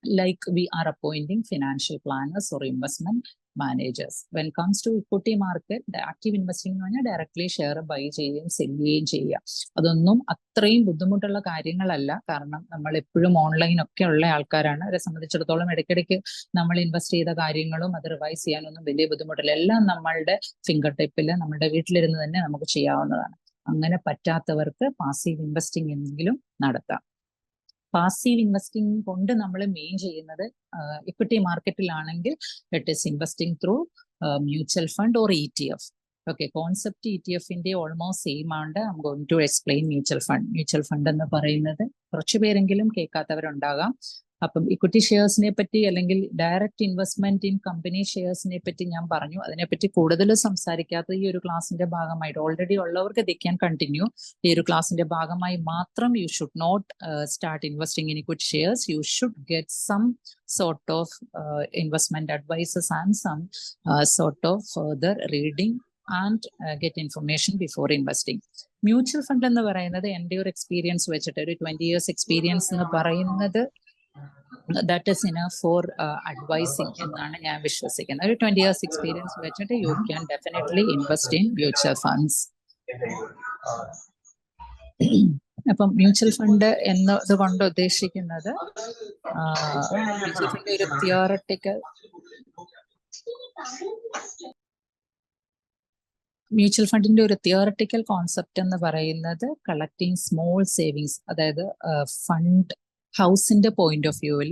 like we are appointing financial planners or investment managers. When comes to equity market, the active investing എന്ന് പറഞ്ഞാൽ directly share by ചെയ്യുകയും sell ചെയ്യുകയും ചെയ്യുക. അതൊന്നും അത്രയും ബുദ്ധിമുട്ടുള്ള കാര്യങ്ങളല്ല. കാരണം നമ്മൾ എപ്പോഴും ഓൺലൈൻ ഒക്കെ ഉള്ള ആൾക്കാരാണ്. അവരെ സംബന്ധിച്ചിടത്തോളം ഇടയ്ക്കിടയ്ക്ക് നമ്മൾ ഇൻവെസ്റ്റ് ചെയ്ത കാര്യങ്ങളും അത് റിവൈസ് ചെയ്യാനൊന്നും വലിയ ബുദ്ധിമുട്ടില്ല. എല്ലാം നമ്മളുടെ ഫിംഗർ ടിപ്പിൽ നമ്മുടെ വീട്ടിലിരുന്ന് തന്നെ നമുക്ക് ചെയ്യാവുന്നതാണ്. അങ്ങനെ പറ്റാത്തവർക്ക് പാസീവ് ഇൻവെസ്റ്റിംഗ് എന്നെങ്കിലും നടത്താം. പാസീവ് ഇൻവെസ്റ്റിംഗ് കൊണ്ട് നമ്മൾ മെയിൻ ചെയ്യുന്നത് ഇക്വിറ്റി മാർക്കറ്റിലാണെങ്കിൽ it is investing through mutual fund or ETF. Okay, concept ETF-ന്റെ ഓൾമോസ്റ്റ് സെയിം ആണ്. I am going to explain mutual fund. Mutual fund എന്ന് പറയുന്നത് കുറച്ചു പേരെങ്കിലും കേൾക്കാത്തവരുണ്ടാകാം. അപ്പം ഇക്വിറ്റി ഷെയർസിനെ പറ്റി അല്ലെങ്കിൽ ഡയറക്റ്റ് ഇൻവെസ്റ്റ്മെന്റ് ഇൻ കമ്പനി ഷെയർസിനെ പറ്റി ഞാൻ പറഞ്ഞു. അതിനെപ്പറ്റി കൂടുതൽ സംസാരിക്കാത്ത ഈ ഒരു ക്ലാസിന്റെ ഭാഗമായിട്ട് ഓൾറെഡി ഉള്ളവർക്ക് ദേ ക്യാൻ കണ്ടിന്യൂ. ഈ ഒരു ക്ലാസിന്റെ ഭാഗമായി മാത്രം you should not start investing in equity shares. You should get some sort of investment advises and some sort of further reading and get information before investing. Mutual fund എന്ന് പറയുന്നത് എൻ്റെ ഒരു experience വെച്ചിട്ട് ഒരു 20 years എക്സ്പീരിയൻസ് എന്ന് പറയുന്നത് that is enough for advising എന്നാണ് ഞാൻ വിശ്വസിക്കുന്നത്. ഒരു 20 years എക്സ്പീരിയൻസ് വെച്ചിട്ട് you can definitely invest in mutual funds. അപ്പം മ്യൂച്വൽ ഫണ്ട് എന്നത് കൊണ്ട് ഉദ്ദേശിക്കുന്നത് മ്യൂച്വൽ ഫണ്ട് ഒരു തിയോറട്ടിക്കൽ മ്യൂച്വൽ ഫണ്ടിന്റെ ഒരു തിയോറട്ടിക്കൽ കോൺസെപ്റ്റ് എന്ന് പറയുന്നത് കളക്ടിങ് സ്മോൾ സേവിങ്സ്, അതായത് ഫണ്ട് ഹൗസിന്റെ പോയിന്റ് ഓഫ് വ്യൂവിൽ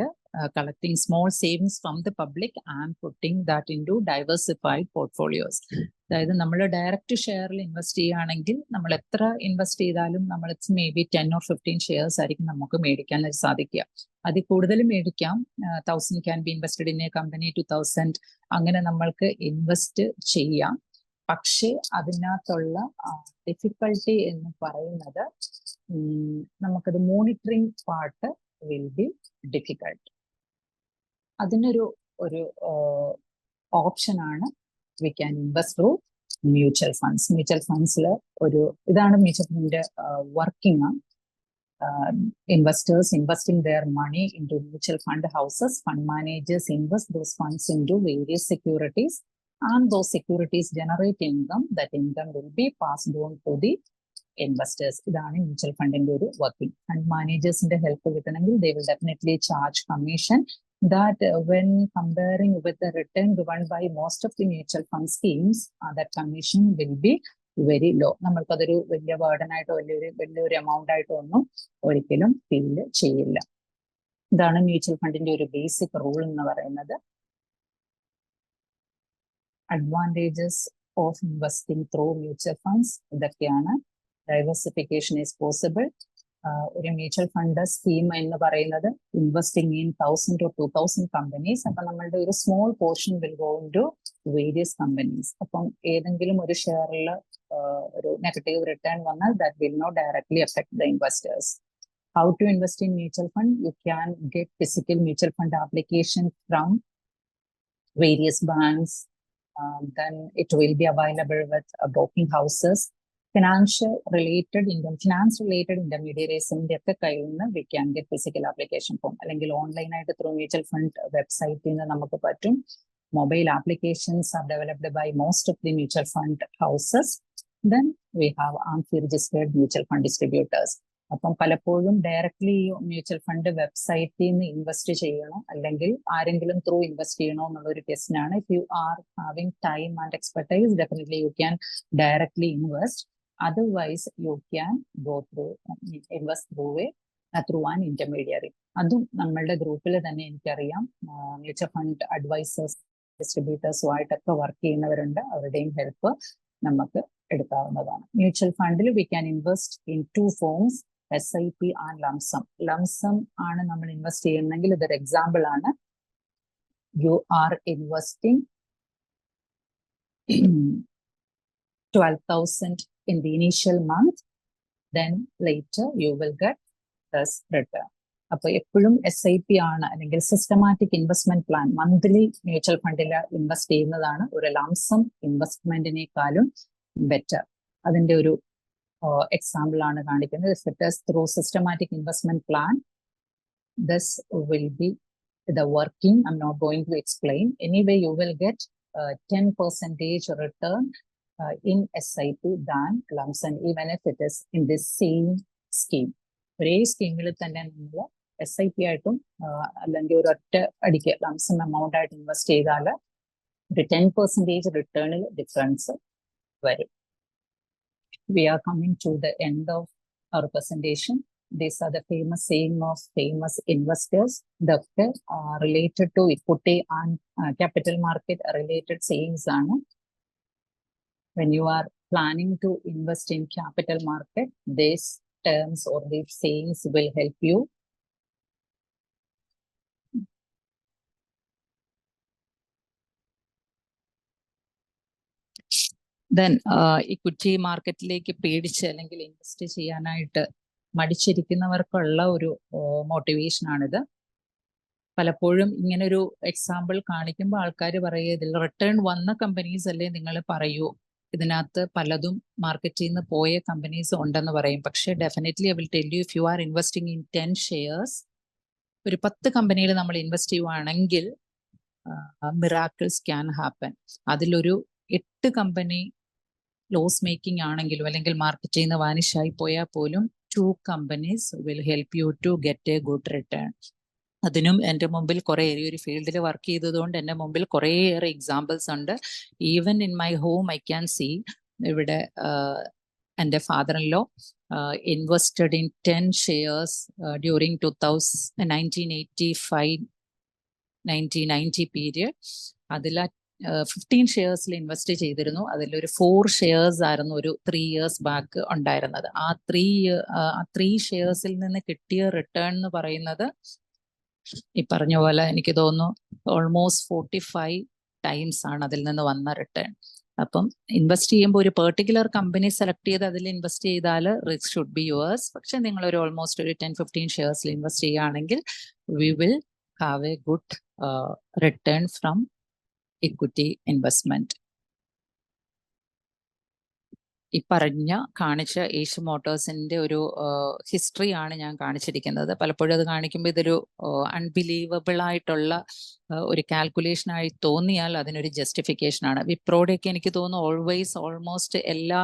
collecting small savings from the public and putting that into diversified portfolios. അതായത് നമ്മൾ ഡയറക്റ്റ് ഷെയറിൽ ഇൻവെസ്റ്റ് ചെയ്യുകയാണെങ്കിൽ നമ്മൾ എത്ര ഇൻവെസ്റ്റ് ചെയ്താലും നമ്മൾ മേ ബി 10 or 15 ഷെയർസ് ആയിരിക്കും നമുക്ക് മേടിക്കാൻ സാധിക്കുക. അതിൽ കൂടുതൽ മേടിക്കാം. 1000 can be invested in A company, 2000 അങ്ങനെ നമ്മൾക്ക് ഇൻവെസ്റ്റ് ചെയ്യാം. പക്ഷേ അതിനകത്തുള്ള ഡിഫിക്കൽട്ടി എന്ന് പറയുന്നത് നമുക്കത് monitoring part will be difficult. അതിനൊരു ഓപ്ഷനാണ് we can invest through mutual funds. Mutual ഫണ്ട്സിൽ ഇതാണ് മ്യൂച്വൽ ഫണ്ടിന്റെ working. Investors investing their money into mutual fund houses, fund managers invest those funds into various securities, and those securities generate income. That income will be passed on to the investors. ഇതാണ് mutual ഫണ്ടിന്റെ ഒരു working. Fund മാനേജേഴ്സിന്റെ help കിട്ടണമെങ്കിൽ they will definitely charge commission. That when comparing with the return given by most of the mutual fund schemes, that commission will be very low. നമ്മൾക്കതൊരു വലിയ burden ആയിട്ടോ വലിയൊരു amount ആയിട്ടോ ഒന്നും ഒരിക്കലും ഫീൽ ചെയ്യില്ല. ഇതാണ് മ്യൂച്വൽ ഫണ്ടിന്റെ ഒരു ബേസിക് റൂൾ എന്ന് പറയുന്നത്. advantages of investing through mutual funds. ഇതൊക്കെയാണ്. Diversification is possible. ഒരു മ്യൂച്വൽ ഫണ്ട് സ്കീം എന്ന് പറയുന്നത് ഇൻവെസ്റ്റിംഗ് ഇൻ 1000 to 2000 കമ്പനീസ്. അപ്പൊ നമ്മളുടെ ഒരു small portion will go into various companies. അപ്പം ഏതെങ്കിലും ഒരു ഷെയറിൽ ഒരു നെഗറ്റീവ് റിട്ടേൺ വന്നാൽ that will not directly affect the investors. How to invest in mutual fund? You can get physical mutual fund application from various banks. Then it will be available with broking houses. Finance related intermediaries in the we can get physical application form. അല്ലെങ്കിൽ online ആയിട്ട് through mutual fund വെബ്സൈറ്റിൽ നിന്ന് നമുക്ക് പറ്റും. Mobile applications are developed by most of the mutual fund houses. Then we have AMFI registered mutual fund distributors. അപ്പം പലപ്പോഴും directly mutual fund വെബ്സൈറ്റിൽ നിന്ന് ഇൻവെസ്റ്റ് ചെയ്യണോ അല്ലെങ്കിൽ ആരെങ്കിലും ത്രൂ ഇൻവെസ്റ്റ് ചെയ്യണോ എന്നുള്ളൊരു ക്വസ്റ്റ്യൻ ആണ്. If you are having time and expertise, definitely you can directly invest. Otherwise you can go through invest through an intermediary. അതും നമ്മളുടെ ഗ്രൂപ്പിൽ തന്നെ എനിക്കറിയാം മ്യൂച്വൽ ഫണ്ട് അഡ്വൈസേഴ്സ് ഡിസ്ട്രിബ്യൂട്ടേഴ്സുമായിട്ടൊക്കെ വർക്ക് ചെയ്യുന്നവരുണ്ട്. അവരുടെയും ഹെൽപ്പ് നമുക്ക് എടുക്കാവുന്നതാണ്. മ്യൂച്വൽ ഫണ്ടിൽ V can invest in 2 forms, SIP and lump sum. Lump sum ആണ് നമ്മൾ ഇൻവെസ്റ്റ് ചെയ്യുന്നെങ്കിൽ ഇതൊരു എക്സാമ്പിൾ ആണ്. U are investing 12,000 in the initial month, then later you will get this return. അപ്പൊ എപ്പോഴും SIP ആണ് അല്ലെങ്കിൽ systematic investment plan monthly mutual ഫണ്ടിൽ ഇൻവെസ്റ്റ് ചെയ്യുന്നതാണ് ഒരു ലംസം ഇൻവെസ്റ്റ്മെന്റിനേക്കാളും ബെറ്റർ. അതിന്റെ ഒരു എക്സാമ്പിൾ ആണ് കാണിക്കുന്നത്. If it is through systematic investment plan, this will be the working. I'm not going to explain. Anyway, you will get 10% return in SIP than lump sum, even if it is in this same scheme. ഒരേ സ്കീമിൽ തന്നെ നമ്മൾ SIP ആയിട്ടും അല്ലെങ്കിൽ ഒരു ഒറ്റ അടിക്ക് lump sum amount ആയിട്ട് ഇൻവെസ്റ്റ് ചെയ്താൽ ഒരു 10% റിട്ടേണിൽ ഡിഫറൻസ് വരും. We are coming to the end of our presentation. These are the famous saying of famous investors that are related to equity and capital market related sayings. When you are planning to invest in capital market, these terms or these sayings will help you. Then equity മാർക്കറ്റിലേക്ക് പേടിച്ച് അല്ലെങ്കിൽ invest ചെയ്യാനായിട്ട് മടിച്ചിരിക്കുന്നവർക്കുള്ള ഒരു motivation ആണിത്. പലപ്പോഴും ഇങ്ങനൊരു example കാണിക്കുമ്പോൾ ആൾക്കാർ പറയുക ഇതിൽ റിട്ടേൺ വന്ന കമ്പനീസ് അല്ലേ നിങ്ങൾ പറയൂ, ഇതിനകത്ത് പലതും മാർക്കറ്റിൽ നിന്ന് പോയ കമ്പനീസ് ഉണ്ടെന്ന് പറയും. പക്ഷെ definitely I will tell you, if you are investing in 10 shares, ഒരു 10 കമ്പനിയിൽ നമ്മൾ ഇൻവെസ്റ്റ് ചെയ്യുവാണെങ്കിൽ മിറാക്കിൾസ് ക്യാൻ ഹാപ്പൻ. അതിലൊരു 8 കമ്പനി ലോസ് മേക്കിംഗ് ആണെങ്കിലും അല്ലെങ്കിൽ മാർക്കറ്റിൽ നിന്ന് വാനിഷായി പോയാൽ പോലും 2 companies will help you to get a good return. അതിനും എൻ്റെ മുമ്പിൽ കുറേ ഒരു ഫീൽഡിൽ വർക്ക് ചെയ്തതുകൊണ്ട് എൻ്റെ മുമ്പിൽ കുറേയേറെ എക്സാമ്പിൾസ് ഉണ്ട്. Even in my home I can see, ഇവിടെ എൻ്റെ father in law invested in 10 shares during 1985-1990 period. അതിൽ 15 ഷെയർസിൽ ഇൻവെസ്റ്റ് ചെയ്തിരുന്നു. അതിലൊരു 4 ഷെയർസ് ആയിരുന്നു ഒരു 3 years ബാക്ക് ഉണ്ടായിരുന്നത്. ആ 3 ഷെയർസിൽ നിന്ന് കിട്ടിയ റിട്ടേൺ എന്ന് പറയുന്നത് ഈ പറഞ്ഞ പോലെ എനിക്ക് തോന്നുന്നു ഓൾമോസ്റ്റ് 45 times ആണ് അതിൽ നിന്ന് വന്ന റിട്ടേൺ. അപ്പം ഇൻവെസ്റ്റ് ചെയ്യുമ്പോൾ ഒരു പെർട്ടിക്കുലർ കമ്പനി സെലക്ട് ചെയ്ത് അതിൽ ഇൻവെസ്റ്റ് ചെയ്താൽ റിസ്ക് ഷുഡ് ബി യുവേഴ്സ്. പക്ഷെ നിങ്ങൾ ഒരു ഓൾമോസ്റ്റ് ഒരു 10-15 ഷെയർസിൽ ഇൻവെസ്റ്റ് ചെയ്യുകയാണെങ്കിൽ we will have A good return from equity investment. ഈ കാണിച്ച ഏഷ്യ മോട്ടോഴ്സിന്റെ ഒരു ഹിസ്റ്ററി ആണ് ഞാൻ കാണിച്ചിരിക്കുന്നത്. പലപ്പോഴും അത് കാണിക്കുമ്പോൾ ഇതൊരു അൺബിലീവബിൾ ആയിട്ടുള്ള ഒരു കാൽക്കുലേഷൻ ആയി തോന്നിയാൽ അതിനൊരു ജസ്റ്റിഫിക്കേഷൻ ആണ്. വിപ്രോയുടെയൊക്കെ എനിക്ക് തോന്നുന്നു ഓൾമോസ്റ്റ് എല്ലാ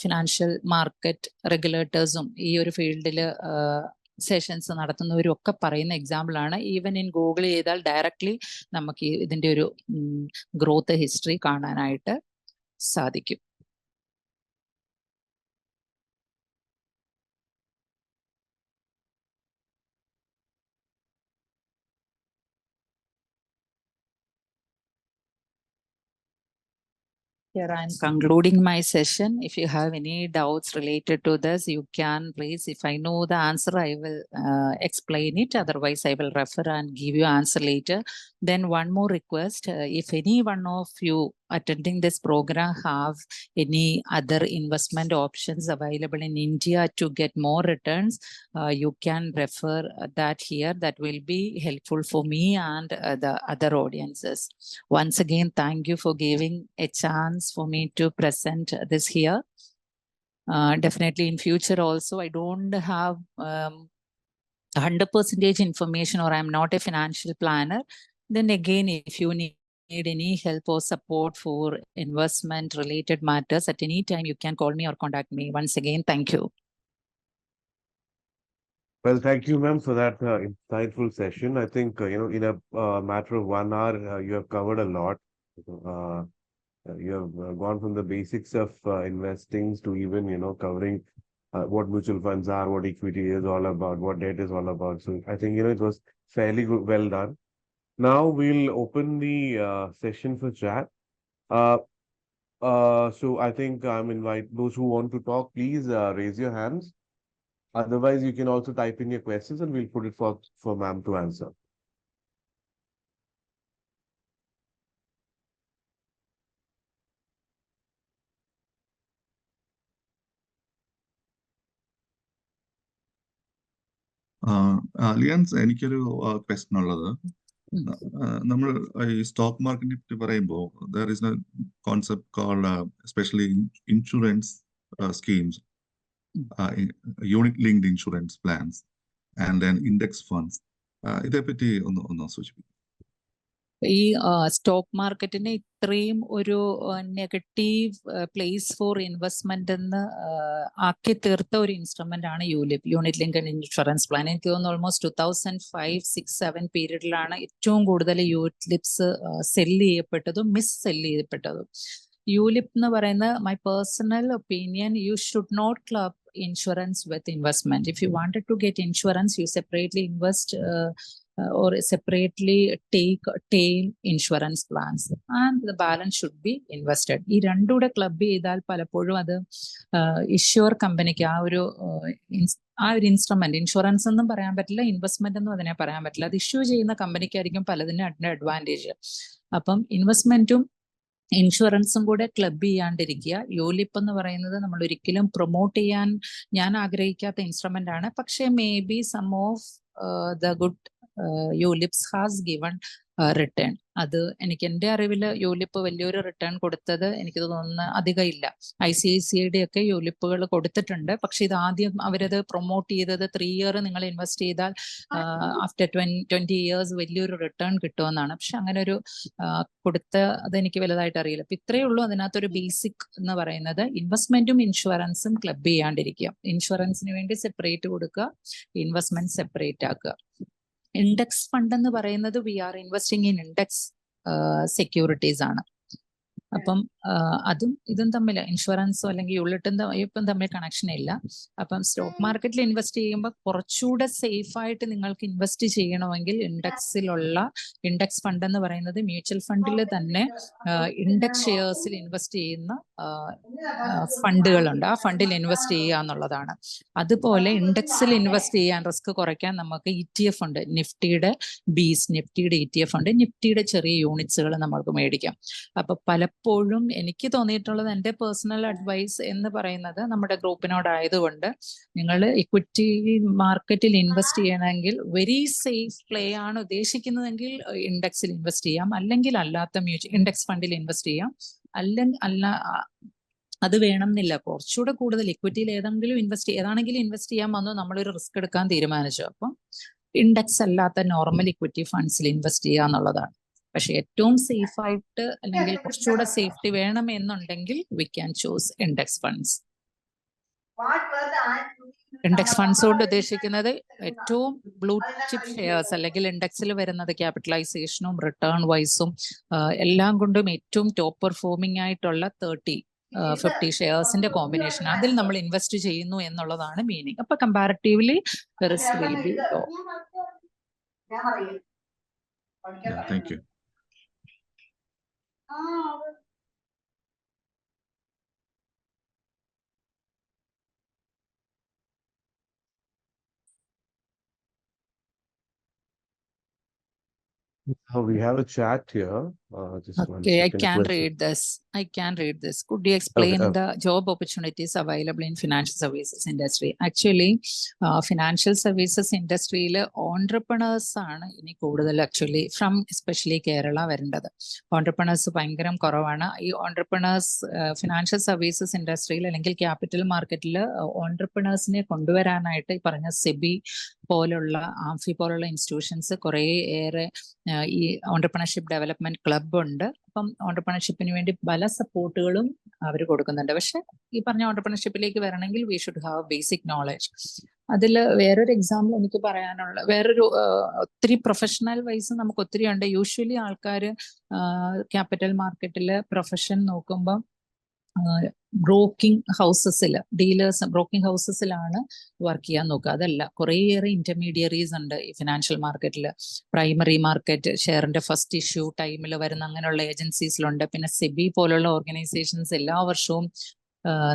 ഫിനാൻഷ്യൽ മാർക്കറ്റ് റെഗുലേറ്റേഴ്സും ഈ ഒരു ഫീൽഡിൽ സെഷൻസ് നടത്തുന്നവരും ഒക്കെ പറയുന്ന എക്സാമ്പിൾ ആണ്. ഈവൻ ഇൻ ഗൂഗിൾ ചെയ്താൽ ഡയറക്ട്ലി നമുക്ക് ഇതിന്റെ ഒരു ഗ്രോത്ത് ഹിസ്റ്ററി കാണാനായിട്ട് സാധിക്കും. Here I'm concluding my session. If you have any doubts related to this, you can raise. If I know the answer, I will explain it. Otherwise, I will refer and give you answer later. Then one more request. If any one of you attending this program have any other investment options available in India to get more returns, you can refer that here. That will be helpful for me and the other audiences. Once again, thank you for giving a chance for me to present this here. Definitely in future also, I don't have 100% information, or I'm not a financial planner. Then again, if you need any help or support for investment related matters at any time, you can call me or contact me. Once again, thank you. Well, thank you, ma'am, for that insightful session. I think, in a matter of 1 hour, you have covered a lot. You have gone from the basics of investing to even, covering what mutual funds are, what equity is all about, what debt is all about. So I think, it was fairly good, well done. Now we'll open the session for chat. So I think I'm invite those who want to talk, please raise your hands. Otherwise, you can also type in your questions and we'll put it for ma'am to answer. അലിയൻസ് എനിക്കൊരു question ഉള്ളത്. നമ്മൾ ഈ stock മാർക്കറ്റിനെ പറ്റി പറയുമ്പോൾ there is a concept called especially insurance schemes, unit linked insurance plans and then index funds. ഇതേപ്പറ്റി ഒന്ന് സൂചിപ്പിക്കും. ഈ സ്റ്റോക്ക് മാർക്കറ്റിനെ ഇത്രയും ഒരു നെഗറ്റീവ് പ്ലേസ് ഫോർ ഇൻവെസ്റ്റ്മെന്റ് എന്ന് ആക്കി തീർത്ത ഒരു ഇൻസ്ട്രുമെന്റ് ആണ് ULIP, unit linked insurance plan. എനിക്ക് തോന്നുന്നു ഓൾമോസ്റ്റ് 2005, 6, 7 പീരീഡിലാണ് ഏറ്റവും കൂടുതൽ യൂലിപ്സ് സെല്ല് ചെയ്യപ്പെട്ടതും മിസ് സെല്ല് ചെയ്യപ്പെട്ടതും. യൂലിപ്പ് എന്ന് പറയുന്ന my personal opinion, you should not club insurance with investment. If you wanted to get insurance, you separately invest or separately take insurance plans, and the balance should be invested. ഈ രണ്ടുകൂടെ club ചെയ്താൽ പലപ്പോഴും അത് issuer കമ്പനിക്ക് ആ ഒരു instrument, insurance എന്നും പറയാൻ പറ്റില്ല, ഇൻവെസ്റ്റ്മെന്റ് എന്നും അതിനെ പറയാൻ പറ്റില്ല, അത് ഇഷ്യൂ ചെയ്യുന്ന കമ്പനിക്കായിരിക്കും പലതിനും അഡ്വാൻറ്റേജ്. അപ്പം ഇൻവെസ്റ്റ്മെന്റും ഇൻഷുറൻസും കൂടെ ക്ലബ് ചെയ്യാണ്ടിരിക്കുക. യൂലിപ്പ് എന്ന് പറയുന്നത് നമ്മൾ ഒരിക്കലും പ്രൊമോട്ട് ചെയ്യാൻ ഞാൻ ആഗ്രഹിക്കാത്ത ഇൻസ്ട്രുമെന്റ് ആണ്. പക്ഷേ may be some of the good ULIPs has given return. അത് എനിക്ക് എൻ്റെ അറിവിൽ യൂലിപ്പ് വലിയൊരു റിട്ടേൺ കൊടുത്തത് എനിക്ക് തോന്നുന്ന അധികം ഇല്ല. ICICIയുടെ ഒക്കെ യൂലിപ്പുകൾ കൊടുത്തിട്ടുണ്ട്. പക്ഷെ ഇത് ആദ്യം അവരത് പ്രൊമോട്ട് ചെയ്തത് 3 ഇയർ നിങ്ങൾ ഇൻവെസ്റ്റ് ചെയ്താൽ ആഫ്റ്റർ 20 ഇയേഴ്സ് വലിയൊരു റിട്ടേൺ കിട്ടുമെന്നാണ്. പക്ഷെ അങ്ങനെ ഒരു കൊടുത്ത അതെനിക്ക് വലുതായിട്ട് അറിയില്ല. അപ്പൊ ഇത്രയേ ഉള്ളൂ അതിനകത്തൊരു ബേസിക് എന്ന് പറയുന്നത്. ഇൻവെസ്റ്റ്മെന്റും ഇൻഷുറൻസും ക്ലബ് ചെയ്യാണ്ടിരിക്കുക. ഇൻഷുറൻസിന് വേണ്ടി സെപ്പറേറ്റ് കൊടുക്കുക, ഇൻവെസ്റ്റ്മെന്റ് സെപ്പറേറ്റ് ആക്കുക. ഇൻഡെക്സ് ഫണ്ട് എന്ന് പറയുന്നത് we are investing in index securities ആണ്. അപ്പം അതും ഇതും തമ്മിൽ, ഇൻഷുറൻസോ അല്ലെങ്കിൽ യൂണിറ്റും ഇപ്പം തമ്മിൽ കണക്ഷൻ ഇല്ല. അപ്പം സ്റ്റോക്ക് മാർക്കറ്റിൽ ഇൻവെസ്റ്റ് ചെയ്യുമ്പോൾ കുറച്ചുകൂടെ സേഫ് ആയിട്ട് നിങ്ങൾക്ക് ഇൻവെസ്റ്റ് ചെയ്യണമെങ്കിൽ ഇൻഡെക്സ് ഫണ്ട് എന്ന് പറയുന്നത് മ്യൂച്വൽ ഫണ്ടിൽ തന്നെ ഇൻഡെക്സ് ഷെയർസിൽ ഇൻവെസ്റ്റ് ചെയ്യുന്ന ഫണ്ടുകളുണ്ട്. ആ ഫണ്ടിൽ ഇൻവെസ്റ്റ് ചെയ്യുക എന്നുള്ളതാണ്. അതുപോലെ ഇൻഡെക്സിൽ ഇൻവെസ്റ്റ് ചെയ്യാൻ റിസ്ക് കുറയ്ക്കാൻ നമുക്ക് ETF ഉണ്ട്, നിഫ്റ്റിയുടെ ETF ഉണ്ട്, നിഫ്റ്റിയുടെ ചെറിയ യൂണിറ്റ്സുകൾ നമ്മൾക്ക് മേടിക്കാം. അപ്പൊ പലപ്പോഴും എനിക്ക് തോന്നിയിട്ടുള്ളത്, എൻ്റെ പേഴ്സണൽ അഡ്വൈസ് എന്ന് പറയുന്നത്, നമ്മുടെ ഗ്രൂപ്പിനോടായതുകൊണ്ട് നിങ്ങൾ ഇക്വിറ്റി മാർക്കറ്റിൽ ഇൻവെസ്റ്റ് ചെയ്യണമെങ്കിൽ വെരി സേഫ് പ്ലേ ആണ് ഉദ്ദേശിക്കുന്നതെങ്കിൽ ഇൻഡെക്സിൽ ഇൻവെസ്റ്റ് ചെയ്യാം, അല്ലെങ്കിൽ അല്ലാത്ത ഇൻഡെക്സ് ഫണ്ടിൽ ഇൻവെസ്റ്റ് ചെയ്യാം. അത് വേണമെന്നില്ല. കുറച്ചുകൂടെ കൂടുതൽ ഇക്വിറ്റിയിൽ ഏതാണെങ്കിലും ഇൻവെസ്റ്റ് ചെയ്യാൻ വന്നു നമ്മളൊരു റിസ്ക് എടുക്കാൻ തീരുമാനിച്ചു. അപ്പം ഇൻഡെക്സ് അല്ലാത്ത നോർമൽ ഇക്വിറ്റി ഫണ്ട്സിൽ ഇൻവെസ്റ്റ് ചെയ്യുക എന്നുള്ളതാണ്. പക്ഷെ ഏറ്റവും സേഫ് ആയിട്ട് അല്ലെങ്കിൽ കുറച്ചുകൂടെ സേഫ്റ്റി വേണം എന്നുണ്ടെങ്കിൽ we can choose index funds. Index funds കൊണ്ട് ഉദ്ദേശിക്കുന്നത് ഏറ്റവും ബ്ലൂ ചിപ്പ് ഷെയർസ്, അല്ലെങ്കിൽ ഇൻഡെക്സിൽ വരുന്നത് ക്യാപിറ്റലൈസേഷനും റിട്ടേൺ വൈസും എല്ലാം കൊണ്ടും ഏറ്റവും ടോപ്പ് പെർഫോമിംഗ് ആയിട്ടുള്ള 50 ഷെയർസിന്റെ കോമ്പിനേഷൻ, അതിൽ നമ്മൾ ഇൻവെസ്റ്റ് ചെയ്യുന്നു എന്നുള്ളതാണ് മീനിങ്. അപ്പൊ comparatively risk will be low. Thank you. We have a chat here. Just one Okay, I second. can Question. read this. I can read this. Could you explain the job opportunities available in financial services industry? Actually, financial services industry entrepreneurs ആണ് ഇനി കൂടുതൽ actually from especially Kerala വരേണ്ടത്. Entrepreneurs ഭയങ്കരം കുറവാണ്. ഈ entrepreneurs financial services ഇൻഡസ്ട്രിയിൽ അല്ലെങ്കിൽ capital മാർക്കറ്റിൽ ഓണ്ടർപ്രണേഴ്സിനെ കൊണ്ടുവരാനായിട്ട് ഈ പറഞ്ഞ സെബി പോലുള്ള ആംഫി പോലുള്ള ഇൻസ്റ്റിറ്റ്യൂഷൻസ് കുറേ ഏറെ ഈ ഓണ്ടർപ്രണർഷിപ്പ് ഡെവലപ്മെന്റ് ക്ലബ് ഉണ്ട്. അപ്പം ഓണ്ടർപ്രണർഷിപ്പിന് വേണ്ടി പല സപ്പോർട്ടുകളും അവർ കൊടുക്കുന്നുണ്ട്. പക്ഷെ ഈ പറഞ്ഞ ഓണ്ടർപ്രണർഷിപ്പിലേക്ക് വരണമെങ്കിൽ we should have basic knowledge. അതിൽ വേറൊരു എക്സാമ്പിൾ എനിക്ക് പറയാനുള്ള ഒത്തിരി പ്രൊഫഷണൽ വൈസ് നമുക്ക് ഒത്തിരി ഉണ്ട്. യൂഷ്വലി ആൾക്കാർ ക്യാപിറ്റൽ മാർക്കറ്റിൽ പ്രൊഫഷൻ നോക്കുമ്പോൾ ബ്രോക്കിംഗ് ഹൗസസിൽ ഡീലേഴ്സ് ബ്രോക്കിംഗ് ഹൗസസിലാണ് വർക്ക് ചെയ്യാൻ നോക്കുക. അതല്ല, കുറേയേറെ ഇന്റർമീഡിയറീസ് ഉണ്ട് ഈ ഫിനാൻഷ്യൽ മാർക്കറ്റിൽ. പ്രൈമറി മാർക്കറ്റ് ഷെയറിന്റെ ഫസ്റ്റ് ഇഷ്യൂ ടൈമിൽ വരുന്ന അങ്ങനെയുള്ള ഏജൻസീസിലുണ്ട്. പിന്നെ സെബി പോലുള്ള ഓർഗനൈസേഷൻസ് എല്ലാ വർഷവും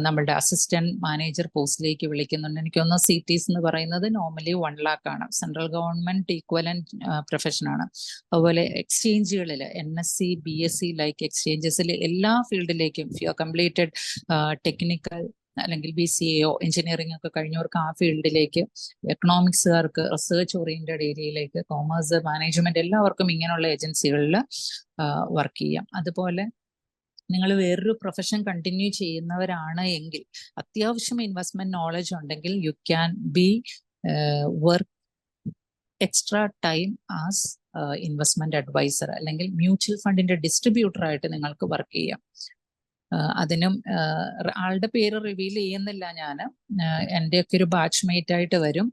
നമ്മളുടെ അസിസ്റ്റന്റ് മാനേജർ പോസ്റ്റിലേക്ക് വിളിക്കുന്നുണ്ട്. എനിക്കൊന്ന് CTs എന്ന് പറയുന്നത് നോർമലി 1 lakh ആണ്. സെൻട്രൽ ഗവൺമെന്റ് ഈക്വലന്റ് പ്രൊഫഷനാണ്. അതുപോലെ എക്സ്ചേഞ്ചുകളിൽ NSC BSc ലൈക്ക് എക്സ്ചേഞ്ചസിൽ എല്ലാ ഫീൽഡിലേക്കും കംപ്ലീറ്റഡ് ടെക്നിക്കൽ അല്ലെങ്കിൽ BCAO എഞ്ചിനീയറിംഗ് ഒക്കെ കഴിഞ്ഞവർക്ക് ആ ഫീൽഡിലേക്ക്, എക്കണോമിക്സുകാർക്ക് റിസർച്ച് ഓറിയന്റഡ് ഏരിയയിലേക്ക്, കോമേഴ്സ് മാനേജ്മെന്റ് എല്ലാവർക്കും ഇങ്ങനെയുള്ള ഏജൻസികളിൽ വർക്ക് ചെയ്യാം. അതുപോലെ നിങ്ങൾ വേറൊരു പ്രൊഫഷൻ കണ്ടിന്യൂ ചെയ്യുന്നവരാണ് എങ്കിൽ അത്യാവശ്യം ഇൻവെസ്റ്റ്മെന്റ് നോളജ് ഉണ്ടെങ്കിൽ you can be work extra time as investment adviser അല്ലെങ്കിൽ മ്യൂച്വൽ ഫണ്ടിന്റെ ഡിസ്ട്രിബ്യൂട്ടർ ആയിട്ട് നിങ്ങൾക്ക് വർക്ക് ചെയ്യാം. അതിനും ആളുടെ പേര് റിവീൽ ചെയ്യുന്നില്ല ഞാൻ. എൻ്റെയൊക്കെ ഒരു ബാച്ച്മേറ്റ് ആയിട്ട് വരും.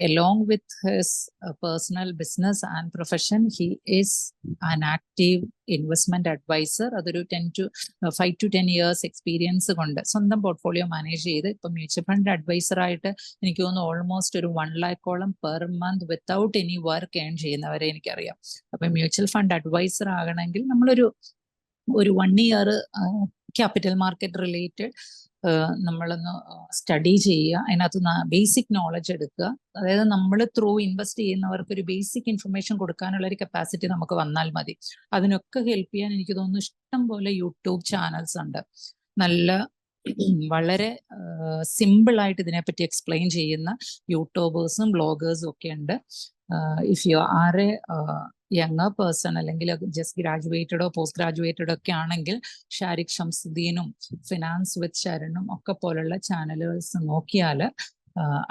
along with his personal business and profession, he is an active investment advisor. അതൊരു 5 to 10 years എക്സ്പീരിയൻസ് കൊണ്ട് സ്വന്തം പോർട്ട്ഫോളിയോ മാനേജ് ചെയ്ത് ഇപ്പൊ മ്യൂച്വൽ ഫണ്ട് അഡ്വൈസർ ആയിട്ട് എനിക്ക് തോന്നുന്നു ഓൾമോസ്റ്റ് ഒരു 1 lakh per month without any work earn ചെയ്യുന്നവരെ എനിക്കറിയാം. അപ്പൊ മ്യൂച്വൽ ഫണ്ട് അഡ്വൈസർ ആകണമെങ്കിൽ നമ്മളൊരു 1 year ക്യാപിറ്റൽ മാർക്കറ്റ് റിലേറ്റഡ് നമ്മളൊന്ന് സ്റ്റഡി ചെയ്യുക. അതിനകത്ത് ബേസിക് നോളജ് എടുക്കുക. അതായത് നമ്മൾ ത്രൂ ഇൻവെസ്റ്റ് ചെയ്യുന്നവർക്ക് ഒരു ബേസിക് ഇൻഫർമേഷൻ കൊടുക്കാനുള്ള ഒരു കപ്പാസിറ്റി നമുക്ക് വന്നാൽ മതി. അതിനൊക്കെ ഹെൽപ്പ് ചെയ്യാൻ എനിക്ക് തോന്നുന്നു ഇഷ്ടം പോലെ യൂട്യൂബ് ചാനൽസ് ഉണ്ട്. വളരെ സിമ്പിൾ ആയിട്ട് ഇതിനെപ്പറ്റി എക്സ്പ്ലെയിൻ ചെയ്യുന്ന യൂട്യൂബേഴ്സും ബ്ലോഗേഴ്സും ഒക്കെ ഉണ്ട്. If you R A younger person അല്ലെങ്കിൽ ജസ്റ്റ് ഗ്രാജുവേറ്റഡോ പോസ്റ്റ് ഗ്രാജുവേറ്റഡോ ഒക്കെ ആണെങ്കിൽ ഷാരിഖ് ഷംസുദ്ദീനും ഫിനാൻസ് വിത്ത് ശരണും ഒക്കെ പോലുള്ള ചാനലുകൾസ് നോക്കിയാൽ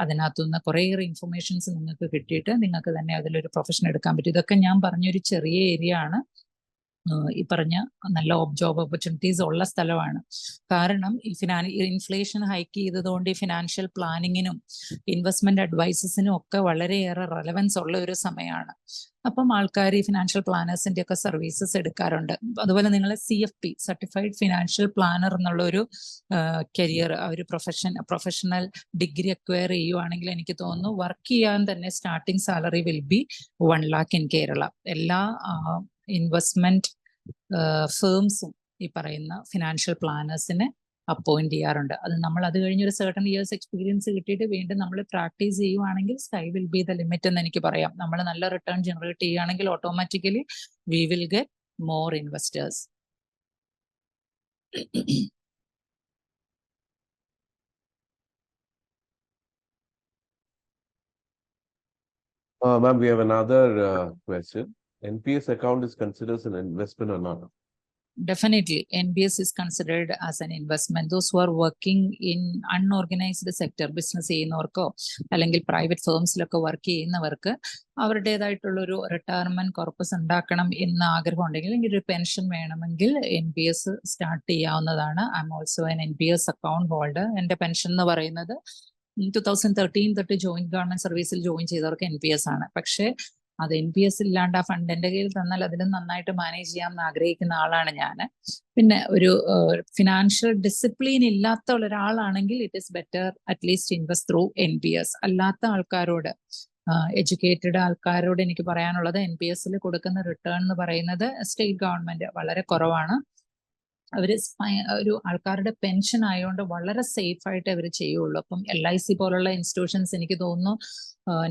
അതിനകത്തുനിന്ന് കുറേയേറെ ഇൻഫർമേഷൻസ് നിങ്ങൾക്ക് കിട്ടിയിട്ട് നിങ്ങൾക്ക് തന്നെ അതിലൊരു പ്രൊഫഷൻ എടുക്കാൻ പറ്റും. ഇതൊക്കെ ഞാൻ പറഞ്ഞൊരു ചെറിയ ഏരിയ ആണ്. ഈ പറഞ്ഞ നല്ല ജോബ് ഓപ്പർച്യൂണിറ്റീസ് ഉള്ള സ്ഥലമാണ്. കാരണം ഈ ഇൻഫ്ലേഷൻ ഹൈക്ക് ചെയ്തതുകൊണ്ട് ഈ ഫിനാൻഷ്യൽ പ്ലാനിങ്ങിനും ഇൻവെസ്റ്റ്മെന്റ് അഡ്വൈസസിനും ഒക്കെ വളരെയേറെ റെലവൻസ് ഉള്ള ഒരു സമയമാണ്. അപ്പം ആൾക്കാർ ഈ ഫിനാൻഷ്യൽ പ്ലാനേഴ്സിന്റെ ഒക്കെ സർവീസസ് എടുക്കാറുണ്ട്. അതുപോലെ നിങ്ങൾ CFP സർട്ടിഫൈഡ് ഫിനാൻഷ്യൽ പ്ലാനർ എന്നുള്ള ഒരു കരിയർ, ഒരു പ്രൊഫഷണൽ ഡിഗ്രി അക്വയർ ചെയ്യുവാണെങ്കിൽ എനിക്ക് തോന്നുന്നു വർക്ക് ചെയ്യാൻ തന്നെ starting salary will be 1 lakh in Kerala. എല്ലാ ഇൻവെസ്റ്റ്മെന്റ് ഫേംസും ഈ പറയുന്ന ഫിനാൻഷ്യൽ പ്ലാനേഴ്സിനെ അപ്പോയിന്റ് ചെയ്യാറുണ്ട്. അത് കഴിഞ്ഞൊരു സർട്ടൺ ഇയേഴ്സ് എക്സ്പീരിയൻസ് കിട്ടിയിട്ട് വീണ്ടും നമ്മൾ പ്രാക്ടീസ് ചെയ്യുവാണെങ്കിൽ sky will be the limit എന്ന് എനിക്ക് പറയാം. നമ്മൾ നല്ല റിട്ടേൺ ജനറേറ്റ് ചെയ്യുകയാണെങ്കിൽ automatically we will get more investors. Ma'am, we have another question. NPS account is considered as an investment or not? Definitely, NPS is considered as an investment. Those who are working in unorganized sector, business ചെയ്യുന്നവർക്കോ അല്ലെങ്കിൽ private ഫേംസിലൊക്കെ work ചെയ്യുന്നവർക്ക് അവരുടേതായിട്ടുള്ളൊരു retirement corpus ഉണ്ടാക്കണം എന്ന് ആഗ്രഹം ഉണ്ടെങ്കിൽ അല്ലെങ്കിൽ ഒരു pension വേണമെങ്കിൽ NPS start ചെയ്യാവുന്നതാണ്. I am also an NPS account holder. എൻ്റെ പെൻഷൻ എന്ന് പറയുന്നത് 2013 തൊട്ട് ജോയിന്റ് ഗവൺമെന്റ് സർവീസിൽ ജോയിൻ ചെയ്തവർക്ക് NPS ആണ്. പക്ഷേ അത് NPS ഇല്ലാണ്ട് ആ ഫണ്ട് എൻ്റെ കയ്യിൽ തന്നാൽ അതിലും നന്നായിട്ട് മാനേജ് ചെയ്യാമെന്ന് ആഗ്രഹിക്കുന്ന ആളാണ് ഞാൻ. പിന്നെ ഒരു ഫിനാൻഷ്യൽ ഡിസിപ്ലിൻ ഇല്ലാത്ത ഒരാളാണെങ്കിൽ it is better at least invest through NPS. അല്ലാത്ത ആൾക്കാരോട്, എഡ്യൂക്കേറ്റഡ് ആൾക്കാരോട് എനിക്ക് പറയാനുള്ളത് NPSൽ കൊടുക്കുന്ന റിട്ടേൺ എന്ന് പറയുന്നത് സ്റ്റേറ്റ് ഗവൺമെന്റ് വളരെ കുറവാണ്. അവര് ഒരു ആൾക്കാരുടെ പെൻഷൻ ആയതുകൊണ്ട് വളരെ സേഫ് ആയിട്ട് അവർ ചെയ്യുള്ളൂ. അപ്പം LIC പോലുള്ള ഇൻസ്റ്റിറ്റ്യൂഷൻസ് എനിക്ക് തോന്നുന്നു